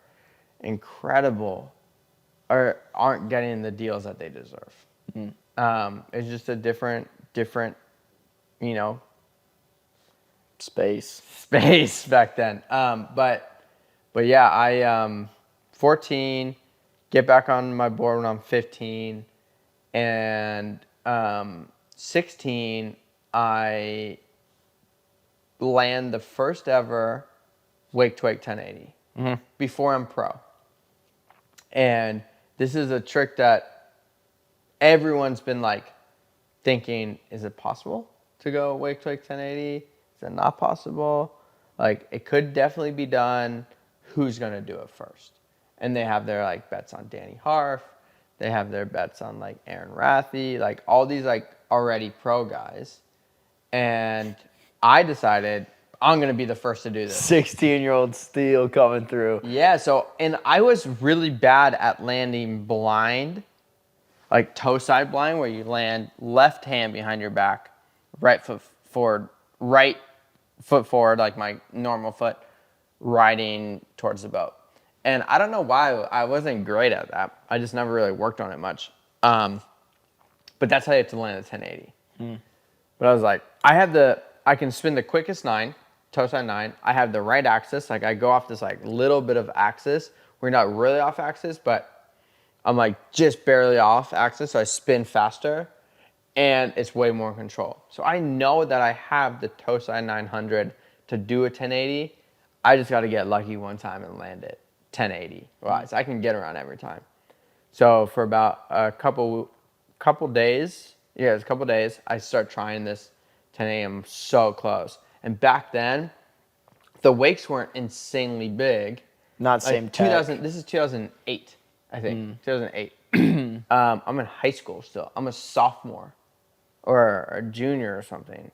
incredible aren't getting the deals that they deserve. It's just a different, you know, Space back then. But yeah, I 14, get back on my board when I'm 15, and 16, I land the first ever wake to wake 1080 before I'm pro. And this is a trick that everyone's been like thinking, is it possible to go wake to wake 1080? Is it not possible? Like, it could definitely be done. Who's going to do it first? And they have their like bets on Danny Harf. They have their bets on like Aaron Rathy, like all these like already pro guys. And I decided I'm going to be the first to do this. 16-year-old Steele coming through. Yeah, so, and I was really bad at landing blind, like toe side blind, where you land left hand behind your back, right foot forward, like my normal foot, riding towards the boat. And I don't know why I wasn't great at that. I just never really worked on it much. But that's how you have to land a 1080. But I was like, I can spin the quickest 9, toe side 9. I have the right axis. Like, I go off this like little bit of axis. We're not really off axis, but I'm like just barely off axis. So I spin faster, and it's way more control. So I know that I have the toe side 900 to do a 1080. I just got to get lucky one time and land it 1080. Right, so I can get around every time. So for about a couple days, I start trying this 1080. I'm so close. And back then, the wakes weren't insanely big. Not same tech. This is 2008, I think. 2008. I'm in high school still. I'm a sophomore or a junior or something.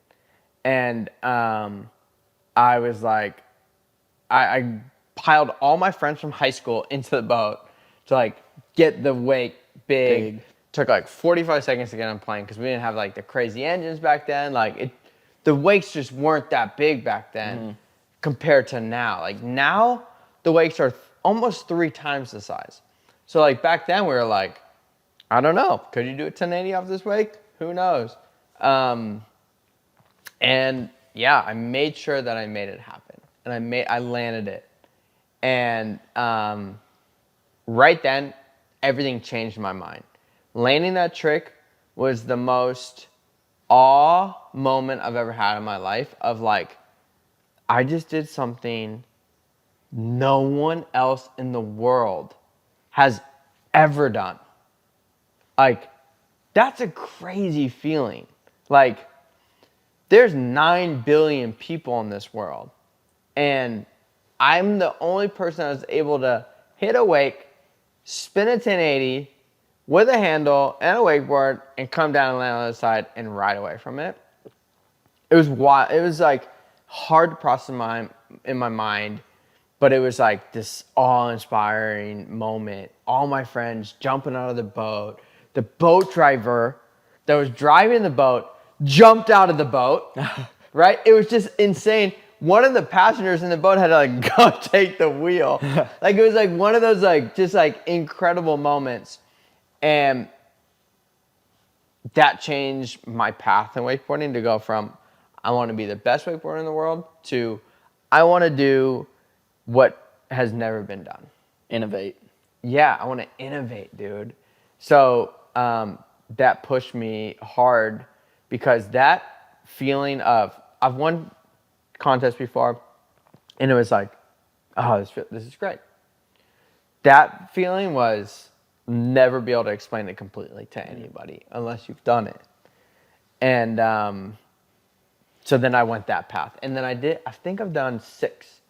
And I was like, I piled all my friends from high school into the boat to like get the wake big. Took like 45 seconds to get on plane because we didn't have like the crazy engines back then. Like the wakes just weren't that big back then compared to now. Like now the wakes are almost 3 times the size. So like back then we were like, I don't know, could you do a 1080 off this wake? Who knows? And yeah, I made sure that I made it happen, and I landed it. And right then, everything changed in my mind. Landing that trick was the most awe moment I've ever had in my life, of like, I just did something no one else in the world has ever done. Like, that's a crazy feeling. Like, there's 9 billion people in this world, and I'm the only person that was able to hit a wake, spin a 1080 with a handle and a wakeboard, and come down and land on the other side and ride away from it. It was wild. It was like hard to process in my mind, but it was like this awe-inspiring moment. All my friends jumping out of the boat. The boat driver that was driving the boat jumped out of the boat, right? It was just insane. One of the passengers in the boat had to like go take the wheel. Like, it was like one of those like just like incredible moments. And that changed my path in wakeboarding, to go from I want to be the best wakeboarder in the world to I want to do what has never been done. Innovate. Yeah, I want to innovate, dude. So that pushed me hard, because that feeling of, I've won contests before, and it was like, oh, this is great. That feeling was never be able to explain it completely to anybody unless you've done it. And so then I went that path. And then I think I've done six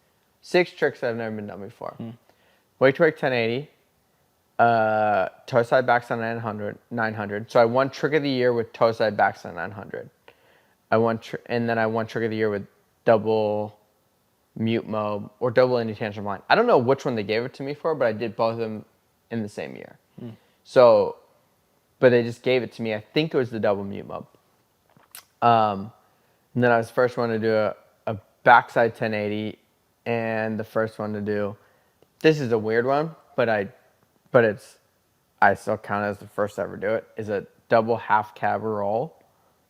tricks that have never been done before. Wake to wake 1080, toe side backside 900. So I won trick of the year with toe side backside 900. and then I won Trick of the Year with double mute mob or double Indy tantrum line. I don't know which one they gave it to me for, but I did both of them in the same year. So, but they just gave it to me. I think it was the double mute mob. And then I was the first one to do a backside 1080, and the first one to do. This is a weird one, but I still count it as the first to ever do it. Is a double half cab roll,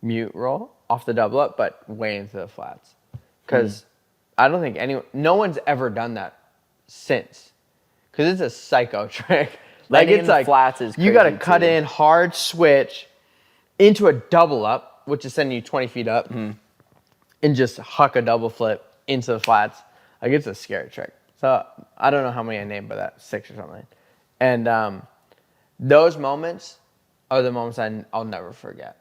mute roll off the double up, but way into the flats. Because I don't think no one's ever done that since. Because it's a psycho trick. Landing it's in the flats is you got to crazy, cut too. in hard switch into a double up, which is sending you 20 feet up, and just huck a double flip into the flats. Like, it's a scary trick. So I don't know how many I named, but that's 6 or something. And those moments are the moments I'll never forget.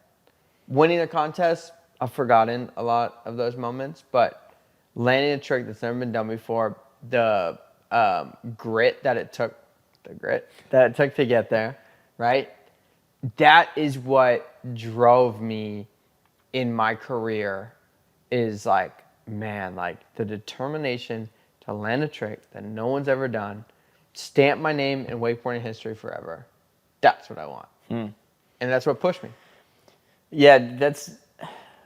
Winning a contest, I've forgotten a lot of those moments, but landing a trick that's never been done before, the grit that it took to get there, right? That is what drove me in my career, is like, man, like the determination to land a trick that no one's ever done, stamp my name in wakeboarding history forever. That's what I want. And that's what pushed me. Yeah, that's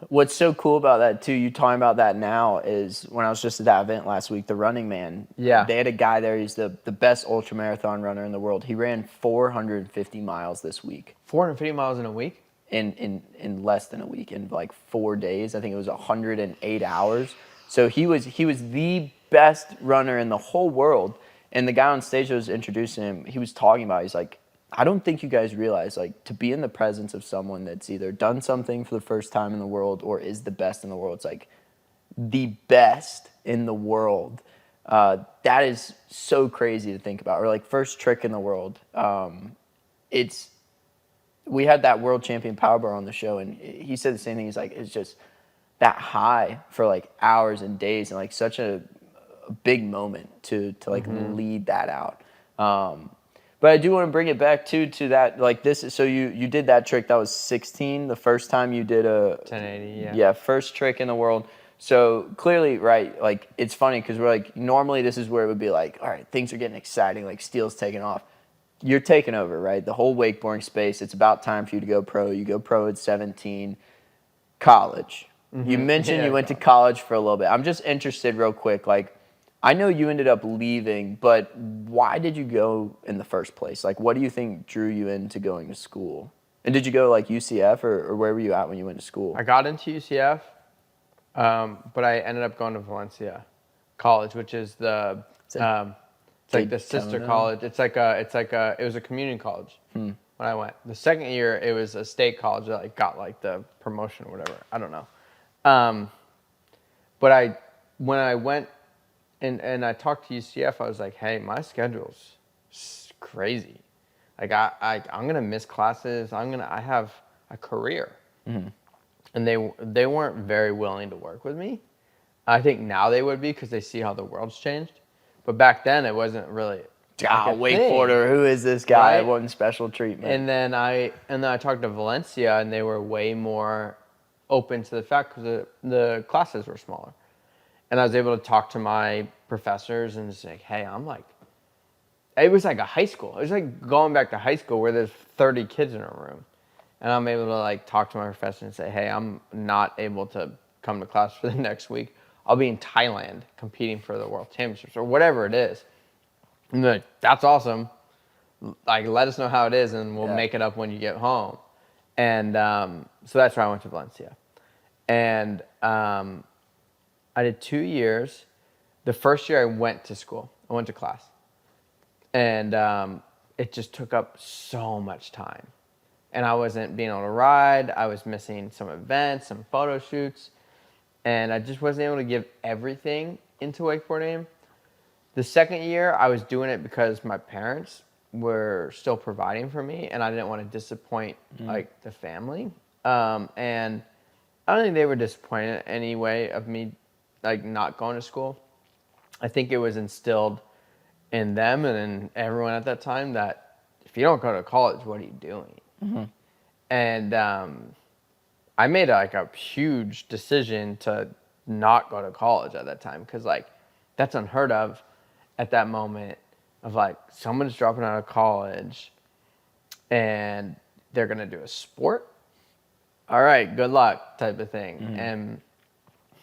what's so cool about that too. You talking about that now is when I was just at that event last week, the Running Man. Yeah. They had a guy there. He's the best ultramarathon runner in the world. He ran 450 miles this week. 450 miles in a week? In less than a week, in like 4 days. I think it was 108 hours. So he was the best runner in the whole world. And the guy on stage that was introducing him, he was talking about, he's like, I don't think you guys realize, like, to be in the presence of someone that's either done something for the first time in the world or is the best in the world. It's like the best in the world. That is so crazy to think about. Or like first trick in the world. We had that world champion power bar on the show, and he said the same thing. He's like, it's just that high for like hours and days, and like such a big moment to like lead that out. But I do want to bring it back to that, like this is, so you did that trick. That was 16, the first time you did a 1080, yeah. Yeah, first trick in the world. So clearly, right, like it's funny because we're like, normally this is where it would be like, all right, things are getting exciting, like Steele's taking off. You're taking over, right? The whole wakeboarding space. It's about time for you to go pro. You go pro at 17. College. You mentioned you went to college for a little bit. I'm just interested real quick. Like, I know you ended up leaving, but why did you go in the first place? Like, what do you think drew you into going to school? And did you go like UCF or where were you at when you went to school? I got into UCF, but I ended up going to Valencia College, which is it's like the sister college. It was a community college when I went. The second year, it was a state college that like got like the promotion or whatever. I don't know. But when I went and I talked to UCF, I was like, hey, my schedule's crazy. Like I'm gonna miss classes. I have a career, and they weren't very willing to work with me. I think now they would be because they see how the world's changed. But back then, it wasn't really. Wakeboarder, who is this guy? Right? What special treatment? And then I talked to Valencia, and they were way more open to the fact because the classes were smaller. And I was able to talk to my professors and say, hey, it was like a high school. It was like going back to high school where there's 30 kids in a room. And I'm able to like talk to my professor and say, hey, I'm not able to come to class for the next week. I'll be in Thailand competing for the World Championships or whatever it is. And they're like, that's awesome. Like, let us know how it is and we'll make it up when you get home. And so that's why I went to Valencia. And I did 2 years. The first year I went to school. I went to class. And it just took up so much time. And I wasn't being able to ride. I was missing some events, some photo shoots. And I just wasn't able to give everything into wakeboarding. The second year, I was doing it because my parents were still providing for me, and I didn't want to disappoint like the family. And I don't think they were disappointed anyway of me like not going to school. I think it was instilled in them and in everyone at that time that if you don't go to college, what are you doing? And I made like a huge decision to not go to college at that time because like that's unheard of at that moment of like someone's dropping out of college and they're gonna do a sport. All right, good luck type of thing. And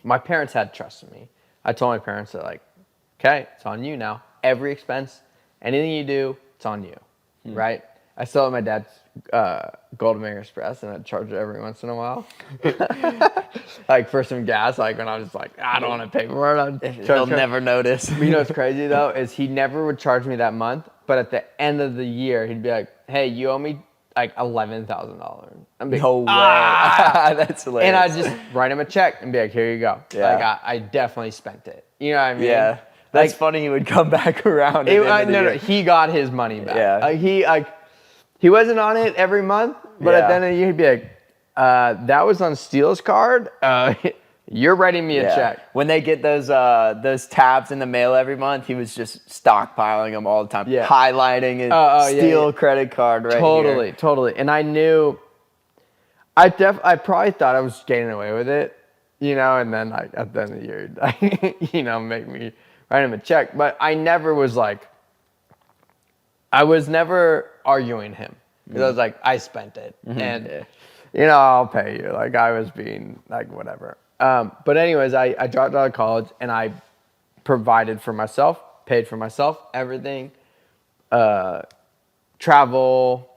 my parents had trust in me. I told my parents that like, okay, it's on you now. Every expense, anything you do, it's on you, right? I still have my dad's Golden Maker Express, and I'd charge it every once in a while. Like for some gas, like when I was like, I don't want to pay for it. He'll never notice. You know what's crazy though is he never would charge me that month, but at the end of the year, he'd be like, hey, you owe me like $11,000. I'm like, No way. That's hilarious. and I'd just write him a check and be like, here you go. Yeah. Like I definitely spent it. You know what I mean? Yeah. That's Like, funny. He would come back around. no, he got his money back. Yeah. He wasn't on it every month, but at the end of the year, he'd be like, that was on Steele's card. You're writing me a check. When they get those tabs in the mail every month, he was just stockpiling them all the time, highlighting his Steele credit card right here. Totally. And I knew, I probably thought I was getting away with it, you know, and then like at the end of the year, you know, make me write him a check. But I never was like, I was never arguing him. Because I was like, I spent it. And, you know, I'll pay you. Like I was being like, whatever. But anyways, I dropped out of college and I provided for myself, paid for myself, everything, travel.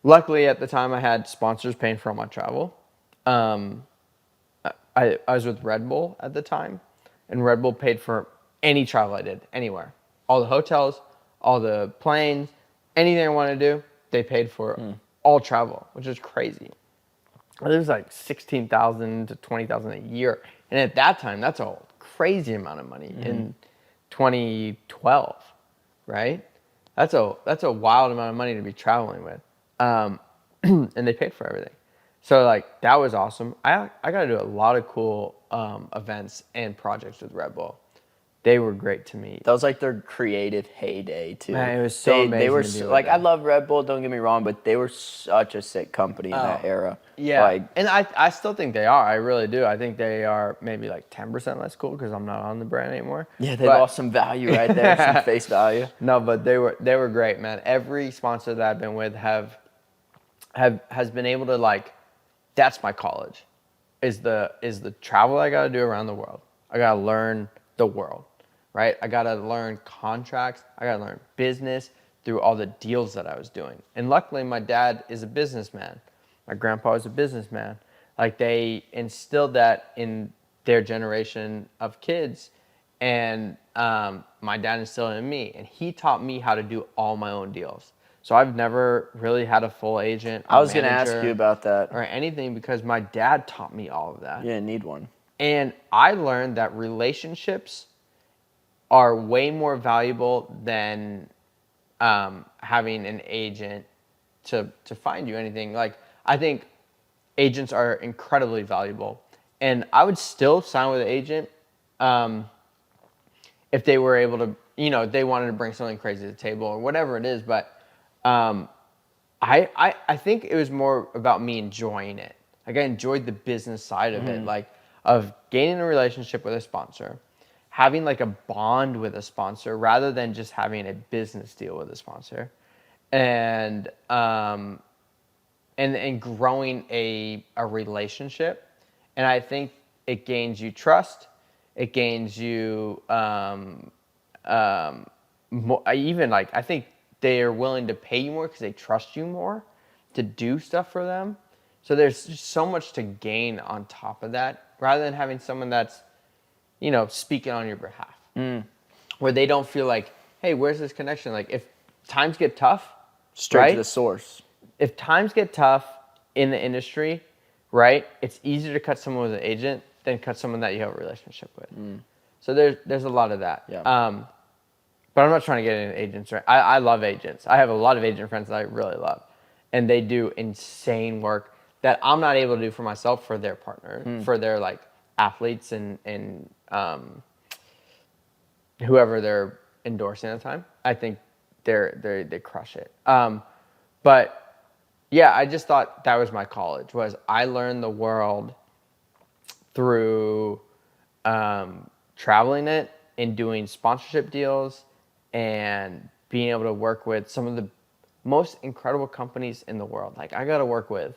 Luckily at the time I had sponsors paying for all my travel. I was with Red Bull at the time and Red Bull paid for any travel I did, anywhere. All the hotels, all the planes, anything I wanted to do, they paid for all travel, which is crazy. It was like $16,000 to $20,000 a year. And at that time, that's a crazy amount of money in 2012, right? That's a wild amount of money to be traveling with. And they paid for everything. So like, that was awesome. I got to do a lot of cool events and projects with Red Bull. They were great to me. That was like their creative heyday too. Man, it was so amazing. They were to be like, them. I love Red Bull. Don't get me wrong, but they were such a sick company in that era. Yeah, like, and I still think they are. I really do. I think they are maybe like 10% less cool because I'm not on the brand anymore. Yeah, they lost some value right there, some face value. No, but they were great, man. Every sponsor that I've been with has been able to like, that's my college, is the travel I got to do around the world. I got to learn the world. Right? I got to learn contracts. I got to learn business through all the deals that I was doing. And luckily, my dad is a businessman. My grandpa is a businessman. Like, they instilled that in their generation of kids. And my dad instilled it in me. And he taught me how to do all my own deals. So I've never really had a full agent. I was going to ask you about that. Or anything because my dad taught me all of that. You didn't need one. And I learned that relationships are way more valuable than having an agent to find you anything. Like, I think agents are incredibly valuable. And I would still sign with an agent if they were able to, you know, they wanted to bring something crazy to the table or whatever it is. But I think it was more about me enjoying it. Like, I enjoyed the business side of it, like of gaining a relationship with a sponsor, having like a bond with a sponsor rather than just having a business deal with a sponsor, and growing a relationship. And I think it gains you trust. It gains you even like, I think they are willing to pay you more because they trust you more to do stuff for them. So there's just so much to gain on top of that rather than having someone that's, you know, speaking on your behalf, where they don't feel like, hey, where's this connection? Like, if times get tough, Straight to the source. If times get tough in the industry, right, it's easier to cut someone with an agent than cut someone that you have a relationship with. So there's a lot of that. Yeah. But I'm not trying to get into agents. Right? I love agents. I have a lot of agent friends that I really love, and they do insane work that I'm not able to do for myself, for their partner, for their like athletes and whoever they're endorsing at the time. I think they crush it. But Yeah, I just thought that was my college. Was I learned the world through traveling it and doing sponsorship deals and being able to work with some of the most incredible companies in the world. Like I got to work with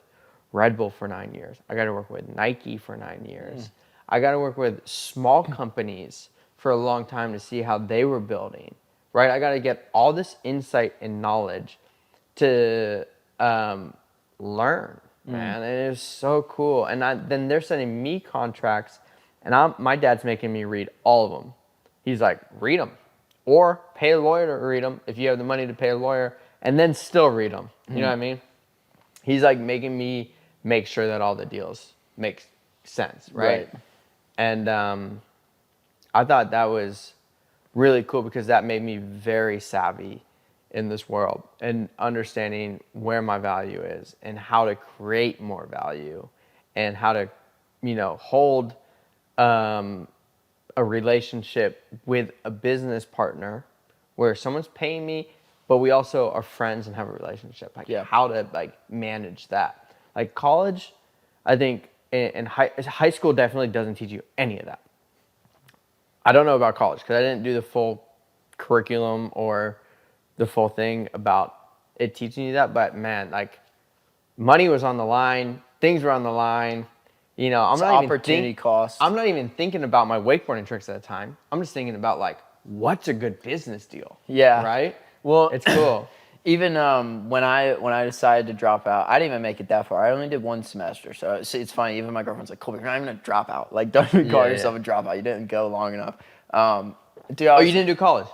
Red Bull for 9 years. I got to work with Nike for 9 years. I got to work with small companies for a long time to see how they were building, right? I got to get all this insight and knowledge to learn, man. And it is so cool. And then they're sending me contracts, and my dad's making me read all of them. He's like, read them, or pay a lawyer to read them if you have the money to pay a lawyer, and then still read them. You know what I mean? He's like making me make sure that all the deals make sense, right? And I thought that was really cool because that made me very savvy in this world and understanding where my value is and how to create more value and how to, hold a relationship with a business partner where someone's paying me, but we also are friends and have a relationship. Like how to manage that. Like college, I think, and high school definitely doesn't teach you any of that. I don't know about college because I didn't do the full curriculum or the full thing about it teaching you that. But man, like money was on the line, things were on the line. I'm It's not opportunity cost. I'm not even thinking about my wakeboarding tricks at the time. I'm just thinking about like what's a good business deal. Yeah. Right. Well, it's cool. Even when I decided to drop out, I didn't even make it that far. I only did 1 semester, so it's funny. Even my girlfriend's like, "Colby, you're not even a dropout. Like, don't even call yourself a dropout. You didn't go long enough." Dude, you didn't do college?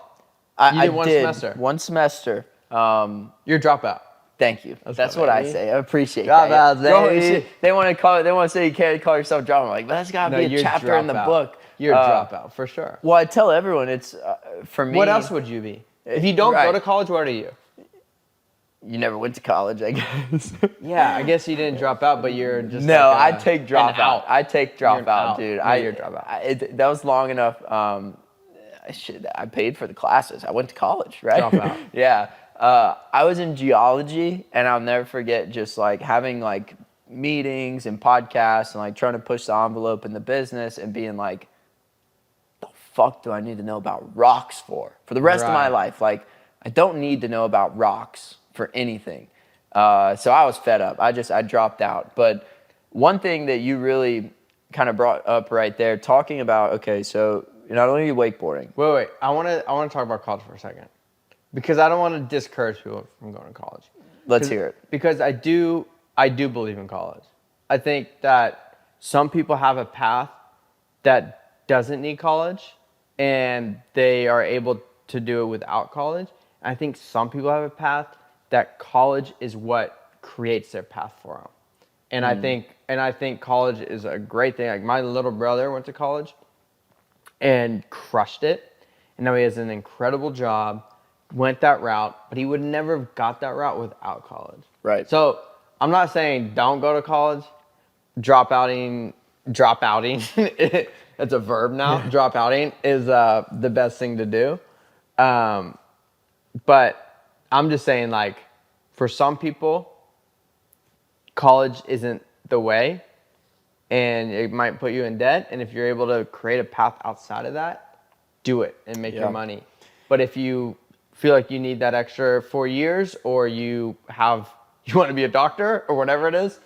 You did one semester. 1 semester. You're a dropout. Thank you. That's what I say. I appreciate Dropouts, that. baby. They want to say you can't call yourself dropout. I'm like, but that's got to be a chapter in the book. You're a dropout for sure. Well, I tell everyone it's for me. What else would you be? If you don't go to college, what are you? You never went to college, I guess. Yeah, I guess you didn't drop out, but you're just I take dropout. I take dropout, dude. You're dropout. That was long enough. I paid for the classes. I went to college, right? Dropout. Yeah. I was in geology, and I'll never forget just like having like meetings and podcasts and like trying to push the envelope in the business and being like, the fuck do I need to know about rocks for the rest of my life? Like, I don't need to know about rocks for anything. So I was fed up. I dropped out. But one thing that you really kind of brought up right there, talking about, okay, so not only are you wakeboarding. Wait. I want to talk about college for a second because I don't want to discourage people from going to college. Let's hear it. Because I do believe in college. I think that some people have a path that doesn't need college and they are able to do it without college. I think some people have a path that college is what creates their path for them. And I think college is a great thing. Like my little brother went to college and crushed it. And now he has an incredible job, went that route, but he would never have got that route without college. Right. So I'm not saying don't go to college. Dropouting, that's a verb now. Dropouting is the best thing to do. But I'm just saying, like, for some people, college isn't the way, and it might put you in debt. And if you're able to create a path outside of that, do it and make your money. But if you feel like you need that extra 4 years, or you want to be a doctor or whatever it is,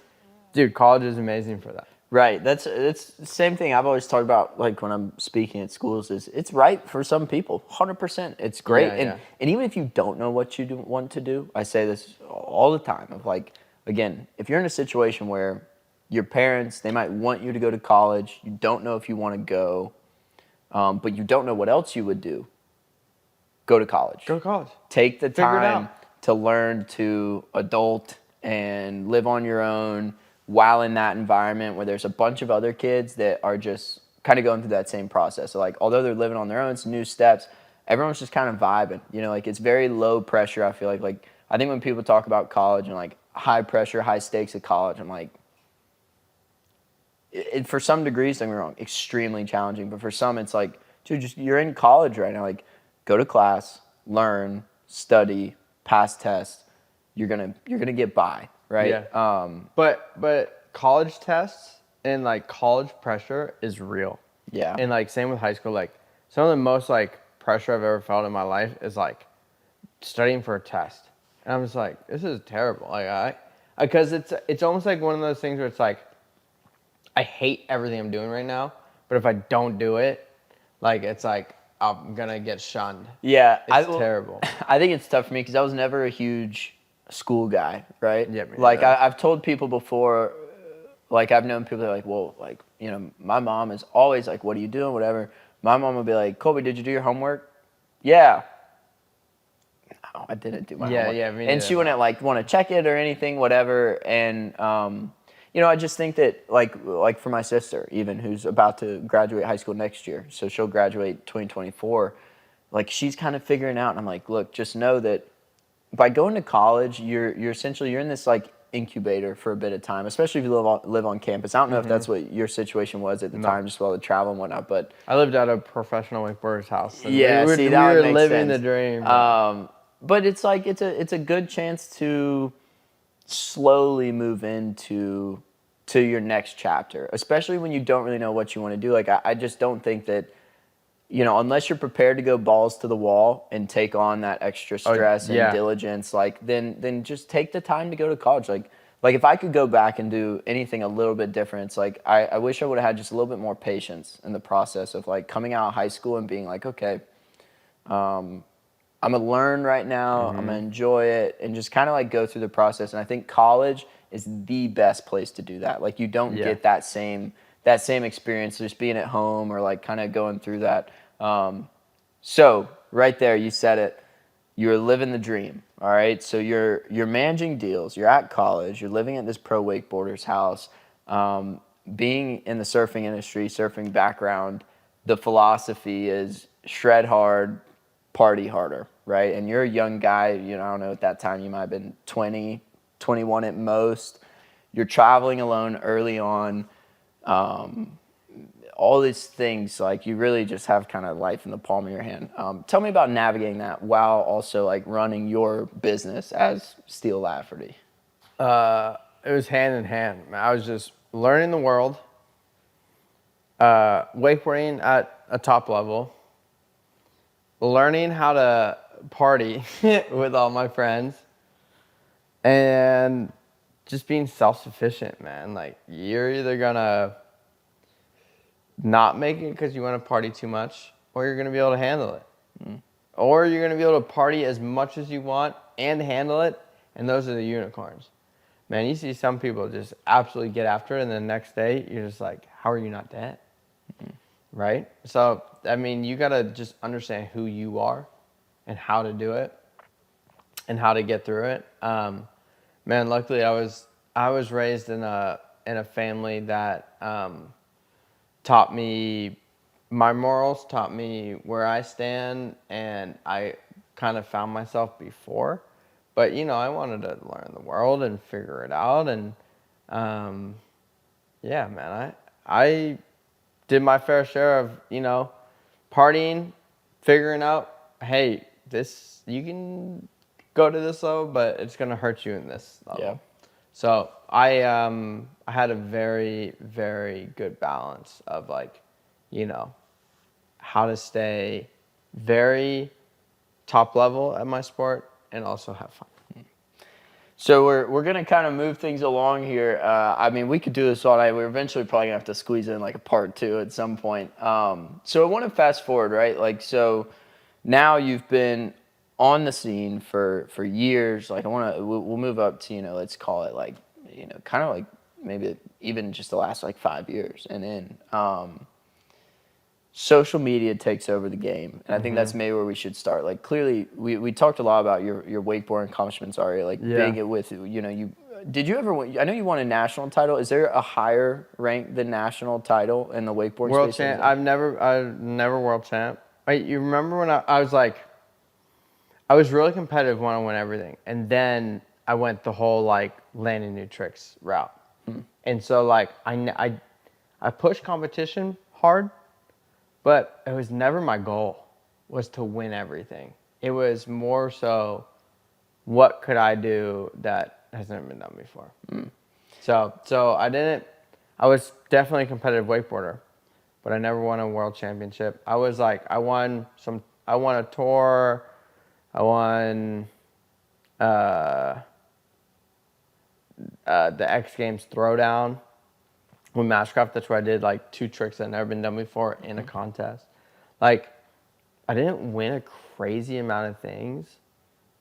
dude, college is amazing for that. Right. It's the same thing I've always talked about, like when I'm speaking at schools, is it's right for some people, 100%. It's great. And even if you don't know what you want to do, I say this all the time of like, again, if you're in a situation where your parents, they might want you to go to college, you don't know if you want to go, but you don't know what else you would do, go to college. Go to college. Take the time to learn to adult and live on your own, while in that environment where there's a bunch of other kids that are just kind of going through that same process. So like, although they're living on their own, it's new steps, everyone's just kind of vibing, like it's very low pressure. I feel like I think when people talk about college and like high pressure, high stakes at college, I'm like, for some degrees, don't get me wrong, extremely challenging. But for some, it's like, dude, you're in college right now. Like, go to class, learn, study, pass tests. You're gonna get by. right? Yeah. But college tests and like college pressure is real. Yeah. And like same with high school. Like some of the most like pressure I've ever felt in my life is like studying for a test. And I'm just like, this is terrible. Like because it's almost like one of those things where it's like, I hate everything I'm doing right now, but if I don't do it, like it's like I'm gonna get shunned. Yeah, It's terrible. I think it's tough for me because I was never a huge school guy, right? Yeah, me like neither. I've told people before, like I've known people that are like, well, like my mom is always like, what are you doing, whatever. My mom would be like, Colby, did you do your homework? Yeah. No, I didn't do my homework. Yeah, me and neither, she wouldn't like want to check it or anything, whatever. And I just think that like for my sister, even who's about to graduate high school next year, so she'll graduate 2024. Like she's kind of figuring out, and I'm like, look, just know that by going to college, you're essentially you're in this like incubator for a bit of time, especially if you live on campus. I don't know if that's what your situation was at the time, just with all the travel and whatnot, but I lived at a professional wakeboarder's house. And yeah, we see, that were would make living sense. the dream. But it's like it's a good chance to slowly move into your next chapter, especially when you don't really know what you want to do. Like I just don't think that unless you're prepared to go balls to the wall and take on that extra stress and diligence, like then just take the time to go to college. Like if I could go back and do anything a little bit different, it's like I wish I would have had just a little bit more patience in the process of like coming out of high school and being like, okay, I'm gonna learn right now. I'm gonna enjoy it and just kind of like go through the process. And I think college is the best place to do that. Like you don't get that same experience just being at home or like kind of going through that. So right there, you said it. You're living the dream. All right. So you're managing deals. You're at college. You're living at this pro wakeboarder's house. Being in the surfing industry, surfing background, the philosophy is shred hard, party harder, right? And you're a young guy, I don't know, at that time you might have been 20, 21 at most. You're traveling alone early on. All these things, like you really just have kind of life in the palm of your hand. Tell me about navigating that while also like running your business as Steel Lafferty. It was hand in hand. I was just learning the world, wakeboarding at a top level, learning how to party with all my friends, and just being self-sufficient, man. Like you're either gonna not make it because you want to party too much, or you're gonna be able to handle it, or you're gonna be able to party as much as you want and handle it. And those are the unicorns, man. You see some people just absolutely get after it, and the next day you're just like, how are you not dead? Right? So I mean, you gotta just understand who you are and how to do it and how to get through it. Man, luckily I was raised in a family that taught me my morals, taught me where I stand, and I kind of found myself before. But I wanted to learn the world and figure it out, and yeah, man, I did my fair share of partying, figuring out, hey, this you can go to this level, but it's gonna hurt you in this level. Yeah. So I had a very, very good balance of like, how to stay very top level at my sport and also have fun. So we're gonna kind of move things along here. I mean, we could do this all night. We're eventually probably gonna have to squeeze in like a part 2 at some point. So I want to fast forward, right? Like, so now you've been on the scene for years. Like, we'll move up to let's call it like kind of like maybe even just the last like 5 years, and then social media takes over the game, and I think that's maybe where we should start. Like clearly, we talked a lot about your wakeboarding accomplishments already. Like being it with you. Did you ever? I know you won a national title. Is there a higher rank than national title in the wakeboarding World space? champ. I've never world champ. You remember when I was like, I was really competitive when I won everything, and then I went the whole like landing new tricks route, and so like I pushed competition hard. But it was never my goal was to win everything. It was more so, what could I do that has never been done before. So I was definitely a competitive wakeboarder, but I never won a world championship. I was like, I won a tour, I won the X Games throwdown with Mashcraft. That's where I did like 2 tricks that had never been done before in a contest. Like, I didn't win a crazy amount of things.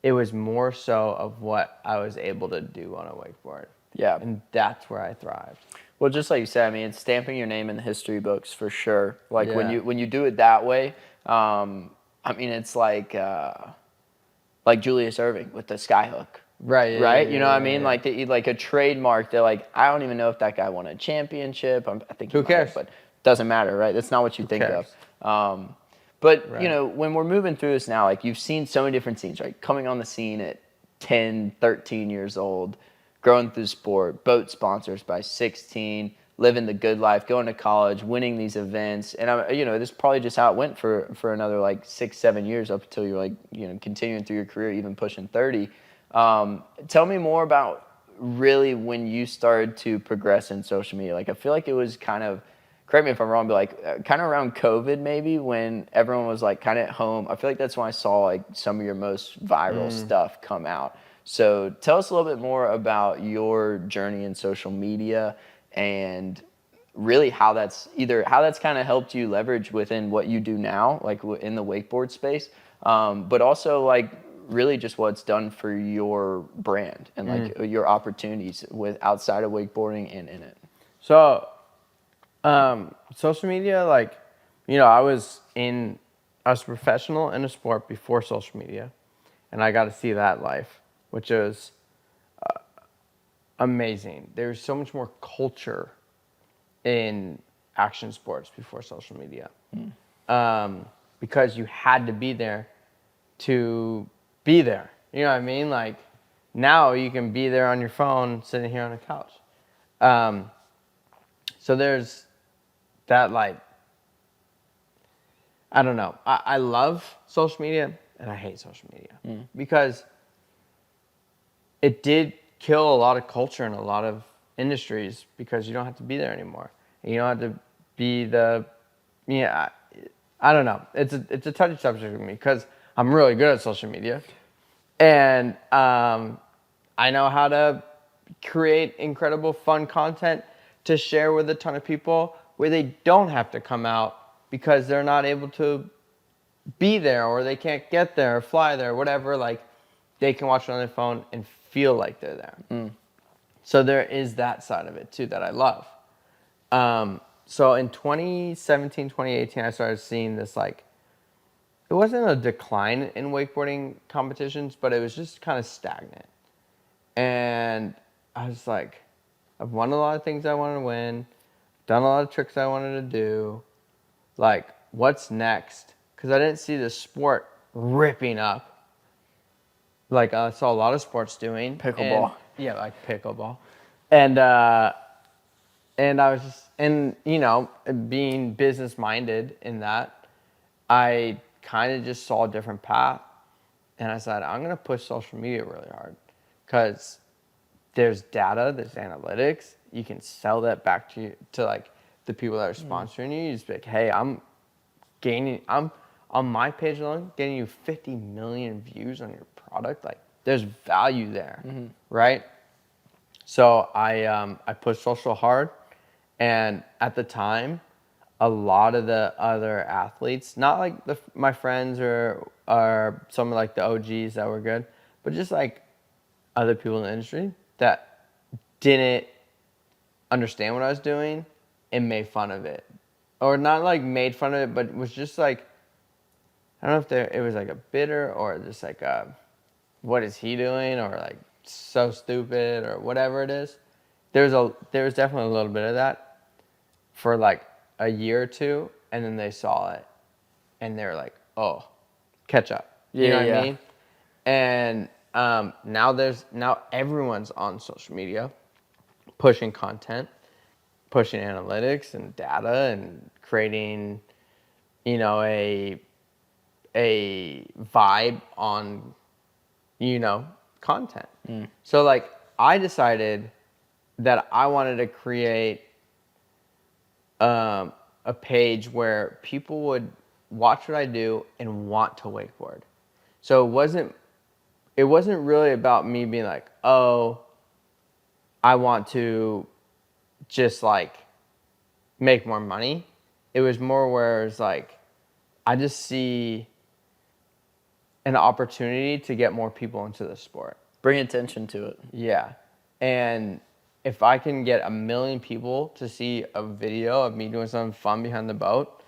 It was more so of what I was able to do on a wakeboard. Yeah. And that's where I thrived. Well, just like you said, I mean, it's stamping your name in the history books for sure. Like Yeah. when you do it that way, I mean, it's like Julius Erving with the skyhook. Right. Right? You know what I mean? Yeah. Like a trademark. They're like, I don't even know if that guy won a championship. I think he Who might cares? have, but it doesn't matter, right? That's not what you think cares? of. But Right. you know, when we're moving through this now, like you've seen so many different scenes, right? Coming on the scene at 10, 13 years old, growing through sport, boat sponsors by 16, living the good life, going to college, winning these events, and you know, this is probably just how it went for another like 6, 7 years up until you're like, you know, continuing through your career, even pushing 30. Tell me more about really when you started to progress in social media. Like I feel like it was kind of, correct me if I'm wrong, but like kind of around COVID maybe when everyone was like kind of at home. I feel like that's when I saw like some of your most viral stuff come out. So tell us a little bit more about your journey in social media and really how that's kind of helped you leverage within what you do now, like in the wakeboard space, but also like really just what it's done for your brand and like your opportunities with outside of wakeboarding and in it. So, social media, like, you know, I was a professional in a sport before social media, and I got to see that life, which was amazing. There's so much more culture in action sports before social media, because you had to be there to be there. You know what I mean? Like, now you can be there on your phone, sitting here on a couch. So there's that, like, I don't know. I love social media and I hate social media because it did kill a lot of culture in a lot of industries because you don't have to be there anymore. And you don't have to be I don't know. It's a touchy subject with me because I'm really good at social media, and I know how to create incredible fun content to share with a ton of people where they don't have to come out because they're not able to be there or they can't get there or fly there or whatever. Like, they can watch it on their phone and feel like they're there. So there is that side of it too that I love. So in 2017, 2018, I started seeing this, like, it wasn't a decline in wakeboarding competitions, but it was just kind of stagnant. And I was like, I've won a lot of things I wanted to win, done a lot of tricks I wanted to do. Like, what's next? Because I didn't see the sport ripping up like I saw a lot of sports doing. Pickleball. Yeah, like pickleball. And I was just, and you know, being business minded in that, I kind of just saw a different path. And I said, I'm going to push social media really hard because there's data, there's analytics. You can sell that back to like the people that are sponsoring you. You just be like, hey, I'm on my page alone, getting you 50 million views on your product. Like, there's value there, right? So I pushed social hard, and at the time, a lot of the other athletes, not like my friends or some of like the OGs that were good, but just like other people in the industry that didn't understand what I was doing and made fun of it, or not like made fun of it, but was just like, I don't know if it was like a bitter or just like what is he doing, or like so stupid or whatever it is. There was definitely a little bit of that for like a year or two, and then they saw it and they were like, oh, catch up. You know what I mean? And now everyone's on social media pushing content, pushing analytics and data, and creating, you know, a vibe on, you know, content. So like I decided that I wanted to create a page where people would watch what I do and want to wakeboard. So it wasn't really about me being like, oh, I want to just like make more money. It was more where it's like, I just see an opportunity to get more people into the sport. Bring attention to it. Yeah. And if I can get 1 million people to see a video of me doing something fun behind the boat,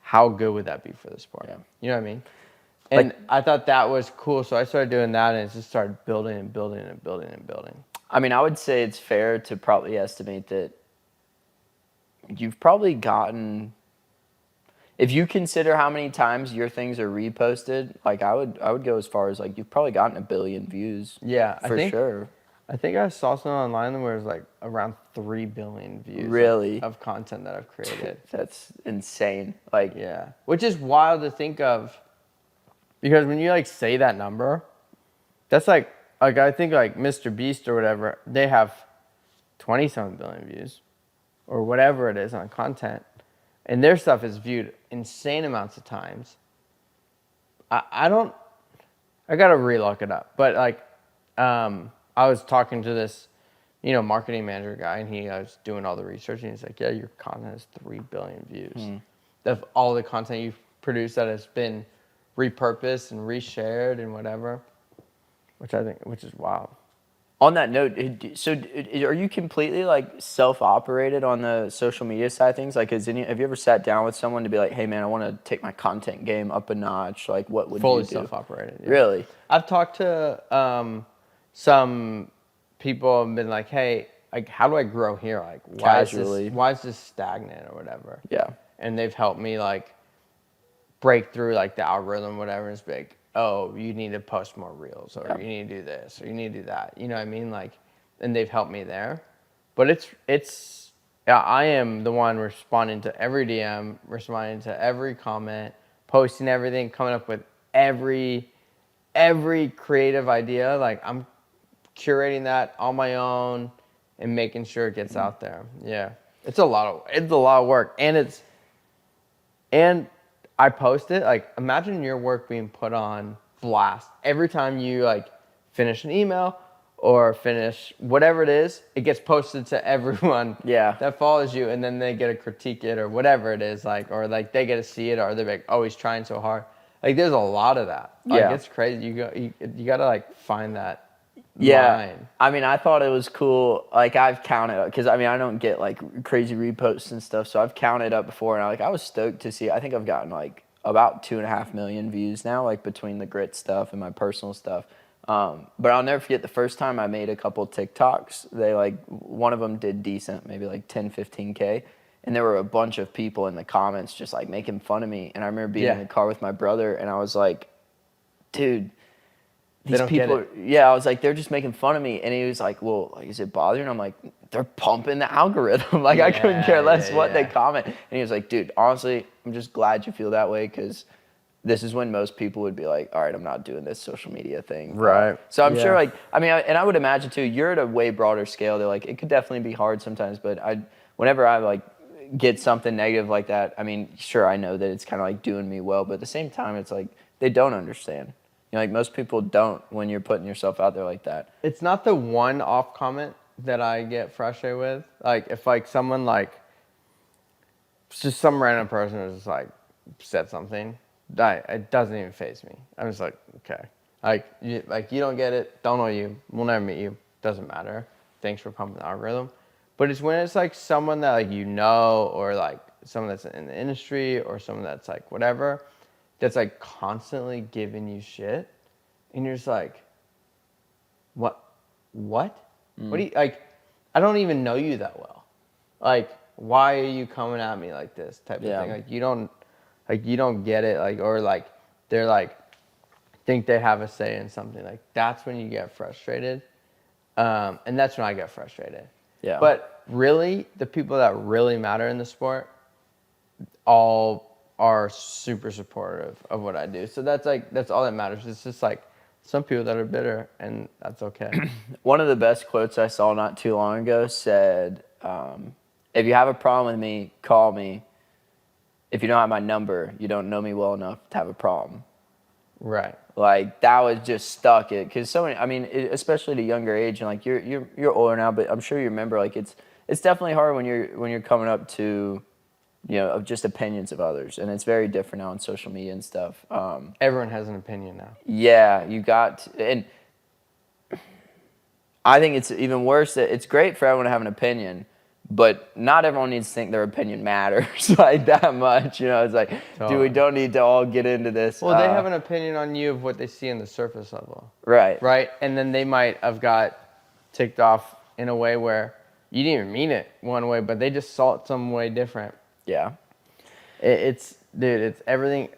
how good would that be for the sport? Yeah. You know what I mean? And I thought that was cool. So I started doing that, and it just started building and building and building and building. I mean, I would say it's fair to probably estimate that you've probably gotten, if you consider how many times your things are reposted, like I would go as far as like you've probably gotten 1 billion views. Yeah, for sure. I think I saw something online where it was like around 3 billion views. Really? Of content that I've created. That's insane. Like, yeah, which is wild to think of, because when you like say that number, that's like I think like Mr. Beast or whatever, they have 20-something billion views, or whatever it is on content, and their stuff is viewed insane amounts of times. I gotta relook it up, but like, I was talking to this, marketing manager guy, and he was doing all the research, and he's like, yeah, your content has 3 billion views. Of all the content you've produced that has been repurposed and reshared and whatever, which is wild. On that note, so are you completely like self-operated on the social media side of things? Like, have you ever sat down with someone to be like, hey man, I want to take my content game up a notch? Like, what would Fully you do? Self-operated. Yeah. Really? I've talked to some people and been like, hey, like, how do I grow here? Like, why is this stagnant or whatever? Yeah. And they've helped me like break through like the algorithm, whatever. And it's like, oh, you need to post more reels, or you need to do this, or you need to do that. You know what I mean? Like, and they've helped me there. But I am the one responding to every DM, responding to every comment, posting everything, coming up with every creative idea. Like, I'm curating that on my own and making sure it gets out there. Yeah. It's a lot of work. And I post it, like, imagine your work being put on blast. Every time you like finish an email or finish whatever it is, it gets posted to everyone that follows you, and then they get to critique it or whatever it is, like, or like they get to see it, or they're like, oh, he's trying so hard. Like, there's a lot of that. Like, it's crazy. You gotta like find that line. I mean, I thought it was cool. Like, I've counted, because I mean, I don't get like crazy reposts and stuff, so I've counted up before, and I was stoked to see. I think I've gotten like about 2.5 million views now, like between the grit stuff and my personal stuff. But I'll never forget the first time I made a couple TikToks. They like, one of them did decent, maybe like 10, 15K. And there were a bunch of people in the comments just like making fun of me. And I remember being in the car with my brother, and I was like, dude, these people, I was like, they're just making fun of me. And he was like, well, like, is it bothering? I'm like, they're pumping the algorithm. Like, I couldn't care less what they comment. And he was like, dude, honestly, I'm just glad you feel that way, because this is when most people would be like, all right, I'm not doing this social media thing. Right. So I'm sure, like, I mean, and I would imagine too, you're at a way broader scale. They're like, it could definitely be hard sometimes, but whenever I like get something negative like that, I mean, sure, I know that it's kind of like doing me well, but at the same time, it's like, they don't understand. Like, most people don't when you're putting yourself out there like that. It's not the one-off comment that I get frustrated with. Like, if like someone like, just some random person was just like said something, it doesn't even faze me. I'm just like, okay. Like you don't get it, don't know you, we'll never meet you, doesn't matter. Thanks for pumping the algorithm. But it's when it's like someone that like or like someone that's in the industry, or someone that's like whatever, that's like constantly giving you shit, and you're just like, what? What do you, like, I don't even know you that well. Like, why are you coming at me like this type of thing? Like, you don't get it. Like, or like, they're like, think they have a say in something. Like, that's when you get frustrated. And that's when I get frustrated. Yeah. But really, the people that really matter in the sport all are super supportive of what I do. So that's all that matters. It's just like some people that are bitter, and that's okay. One of the best quotes I saw not too long ago said, if you have a problem with me, call me. If you don't have my number, you don't know me well enough to have a problem. Right. Like, that was just stuck it, because so many, I mean, especially at a younger age, and like you're older now, but I'm sure you remember, like, it's definitely hard when you're coming up to, of just opinions of others, and it's very different now on social media and stuff. Everyone has an opinion now. Yeah, and I think it's even worse that it's great for everyone to have an opinion, but not everyone needs to think their opinion matters like that much. It's like, Totally. we don't need to all get into this. Well, they have an opinion on you of what they see on the surface level. Right. Right? And then they might have got ticked off in a way where you didn't even mean it one way, but they just saw it some way different. Yeah. It's everything.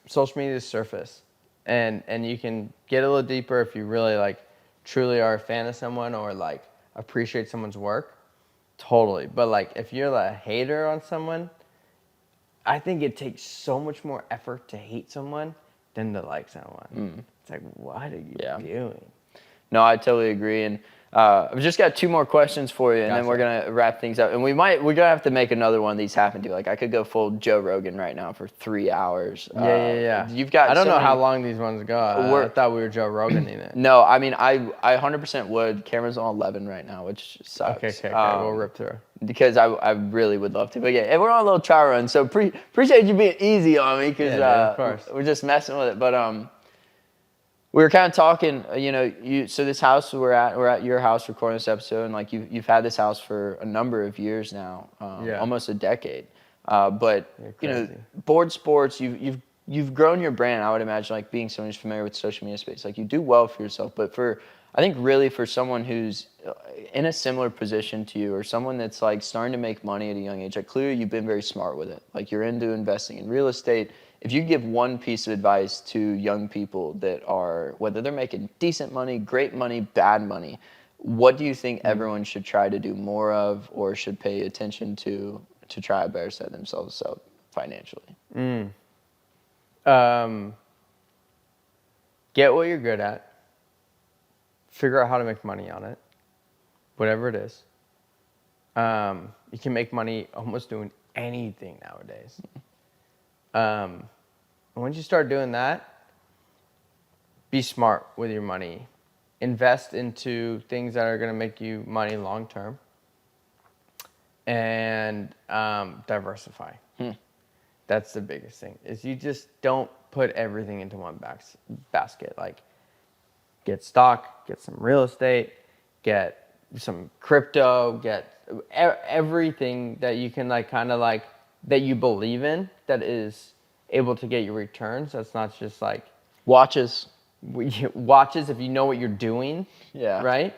Social media is surface. And you can get a little deeper if you really, like, truly are a fan of someone or, like, appreciate someone's work. Totally. But, like, if you're a hater on someone, I think it takes so much more effort to hate someone than to like someone. It's like, what are you doing? No, I totally agree. And I've just got 2 more questions for you, and then we're going to wrap things up. And we're going to have to make another one of these happen too. Like, I could go full Joe Rogan right now for 3 hours. Yeah. You've got I don't so know many, how long these ones go. I thought we were Joe Rogan-ing it. No, I mean, I 100% would. Camera's on 11 right now, which sucks. Okay. We'll rip through. Because I really would love to. But yeah, we're on a little trial run, so appreciate you being easy on me, because of course. we're just messing with it. But we were kind of talking, so this house we're at your house recording this episode, and like you've had this house for a number of years now, almost a decade. But board sports, you've grown your brand. I would imagine, like, being someone who's familiar with social media space, like, you do well for yourself. But I think really for someone who's in a similar position to you, or someone that's like starting to make money at a young age, like, clearly you've been very smart with it. Like, you're into investing in real estate. If you give one piece of advice to young people that are, whether they're making decent money, great money, bad money, what do you think everyone should try to do more of, or should pay attention to try to better set themselves up financially? Get what you're good at. Figure out how to make money on it, whatever it is. You can make money almost doing anything nowadays. And once you start doing that, be smart with your money. Invest into things that are going to make you money long term. And diversify. That's the biggest thing, is you just don't put everything into one basket. Like, get stock, get some real estate, get some crypto, get everything that you can, like, kind of like, that you believe in, that is able to get you returns. That's not just like Watches, if you know what you're doing. Yeah. Right?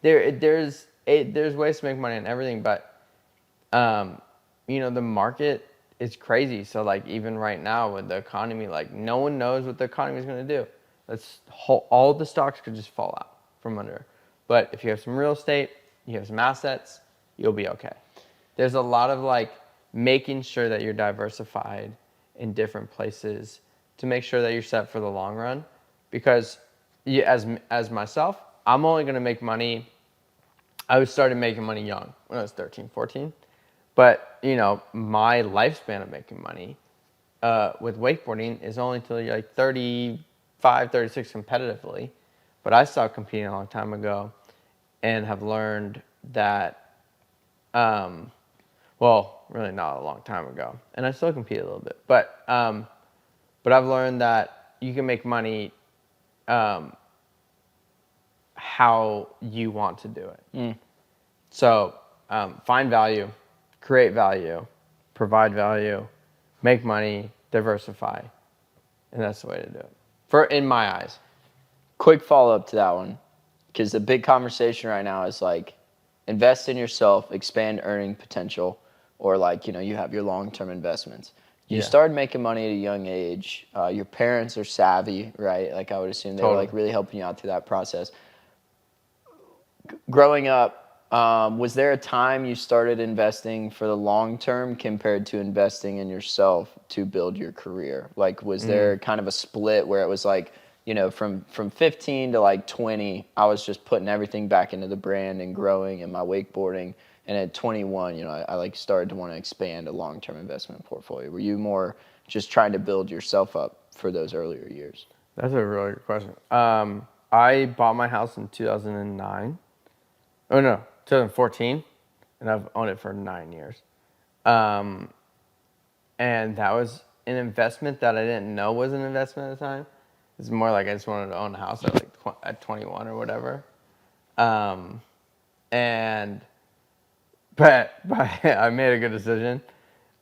There's ways to make money on everything, but the market is crazy. So, like, even right now with the economy, like, no one knows what the economy is going to do. All the stocks could just fall out from under. But if you have some real estate, you have some assets, you'll be okay. There's a lot of, like, making sure that you're diversified in different places to make sure that you're set for the long run. Because as myself, I'm only going to make money. I started making money young, when I was 13, 14. But, my lifespan of making money with wakeboarding is only till you're like 35, 36 competitively. But I stopped competing a long time ago and have learned that, really not a long time ago. And I still compete a little bit. But I've learned that you can make money how you want to do it. So find value, create value, provide value, make money, diversify. And that's the way to do it, in my eyes. Quick follow-up to that one, because the big conversation right now is, like, invest in yourself, expand earning potential, or, like, you have your long-term investments. You started making money at a young age. Your parents are savvy, right? Like, I would assume they were, like, really helping you out through that process. Growing up, was there a time you started investing for the long term compared to investing in yourself to build your career? Like, was there kind of a split where it was like from 15 to like 20, I was just putting everything back into the brand and growing in my wakeboarding. And at 21, I like started to want to expand a long-term investment portfolio. Were you more just trying to build yourself up for those earlier years? That's a really good question. I bought my house in 2009. Oh no, 2014, and I've owned it for 9 years. And that was an investment that I didn't know was an investment at the time. It's more like I just wanted to own a house at 21 or whatever. But I made a good decision.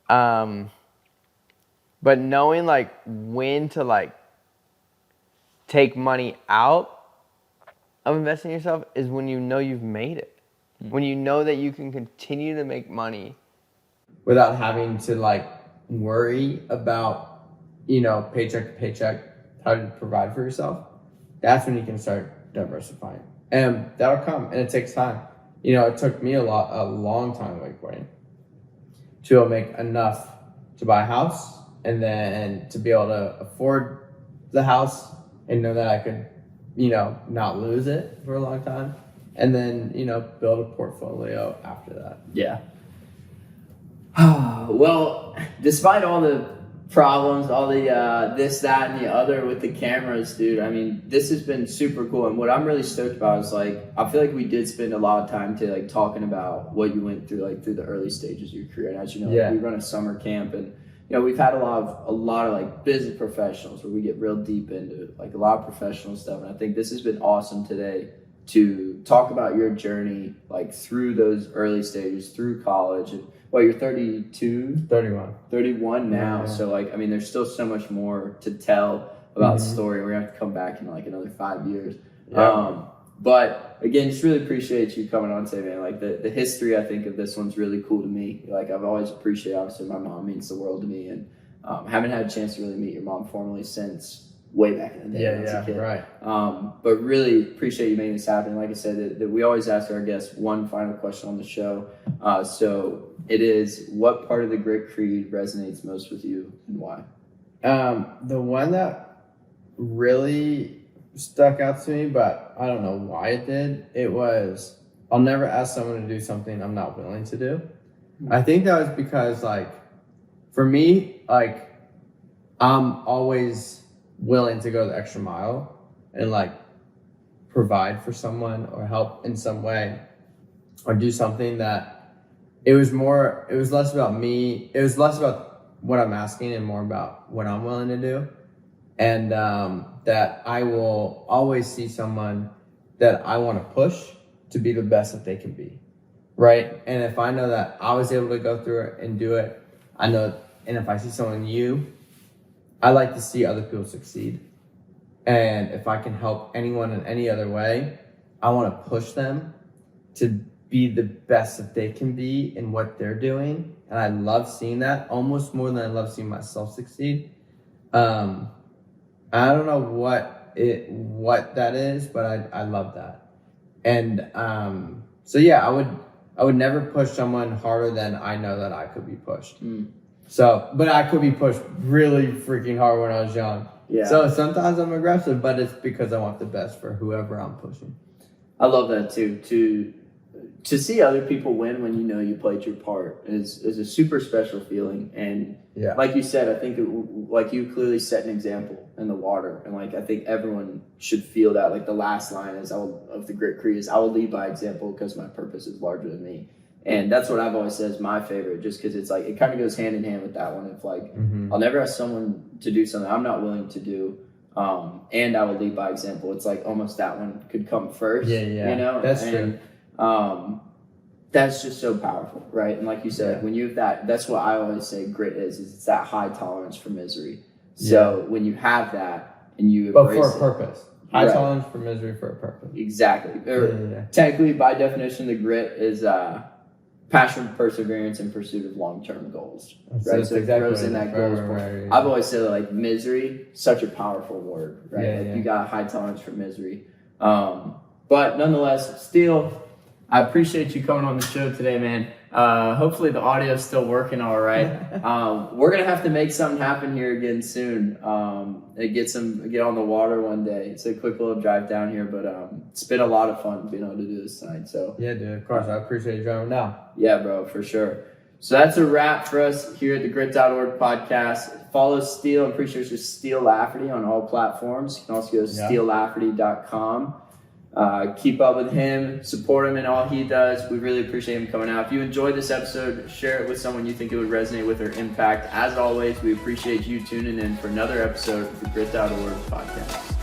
But knowing like when to like take money out of investing in yourself is when you know you've made it. When you know that you can continue to make money without having to like worry about, paycheck to paycheck, how to provide for yourself. That's when you can start diversifying. And that'll come, and it takes time. It took me a long time wakeboarding to make enough to buy a house, and then to be able to afford the house and know that I could, not lose it for a long time. And then, build a portfolio after that. Yeah. Well, despite all the problems, all the this, that, and the other with the cameras, dude, I mean, this has been super cool. And what I'm really stoked about is like, I feel like we did spend a lot of time to like talking about what you went through, like through the early stages of your career. And as you know, like, we run a summer camp, and we've had a lot of like business professionals where we get real deep into like a lot of professional stuff. And I think this has been awesome today to talk about your journey, like through those early stages, through college. And you're 32? 31 now. Yeah. So like, I mean, there's still so much more to tell about the story. We're gonna have to come back in like another 5 years. Yeah. But again, just really appreciate you coming on today, man. Like the history, I think, of this one's really cool to me. Like I've always appreciated, obviously my mom means the world to me, and haven't had a chance to really meet your mom formally since way back in the day when I was a kid. Right. But really appreciate you making this happen. Like I said, that we always ask our guests one final question on the show. So it is, what part of the Grit Creed resonates most with you, and why? The one that really stuck out to me, but I don't know why it did, it was, I'll never ask someone to do something I'm not willing to do. I think that was because, like, for me, like, I'm always willing to go the extra mile and like provide for someone or help in some way or do something that it was less about me. It was less about what I'm asking and more about what I'm willing to do. And that I will always see someone that I want to push to be the best that they can be. Right. And if I know that I was able to go through it and do it, I know, and if I see someone new, I like to see other people succeed. And if I can help anyone in any other way, I want to push them to be the best that they can be in what they're doing. And I love seeing that almost more than I love seeing myself succeed. I don't know what that is, but I love that. And so yeah, I would never push someone harder than I know that I could be pushed. So, but I could be pushed really freaking hard when I was young. Yeah. So sometimes I'm aggressive, but it's because I want the best for whoever I'm pushing. I love that too. To see other people win when you played your part is a super special feeling. And like you said, I think like you clearly set an example in the water. And like I think everyone should feel that. Like the last line of the Grit Creed is, I will lead by example because my purpose is larger than me. And that's what I've always said is my favorite, just because it's like, it kind of goes hand in hand with that one. If like, I'll never ask someone to do something I'm not willing to do, and I will lead by example. It's like almost that one could come first. Yeah. That's true. That's just so powerful, right? And like you said, when you have that's what I always say grit is it's that high tolerance for misery. So when you have that and you embrace but for a purpose. High tolerance for misery for a purpose. Exactly. Technically, by definition, the grit is passion, perseverance, and pursuit of long-term goals. Right, so it grows in that goals. Right. I've always said like misery, such a powerful word, right? You got a high tolerance for misery, but nonetheless, still I appreciate you coming on the show today, man. Hopefully the audio is still working all right. We're gonna have to make something happen here again soon. Get on the water one day. It's a quick little drive down here, but it's been a lot of fun being able to do this tonight. So Yeah, dude. Of course, I appreciate you driving down. yeah, bro, for sure. So that's a wrap for us here at the Grit.org podcast. Follow Steele. I'm pretty sure it's just Steele Lafferty on all platforms. You can also go to steelelafferty.com. Keep up with him, support him in all he does. We really appreciate him coming out. If you enjoyed this episode, share it with someone you think it would resonate with or impact. As always, we appreciate you tuning in for another episode of the Grit.org podcast.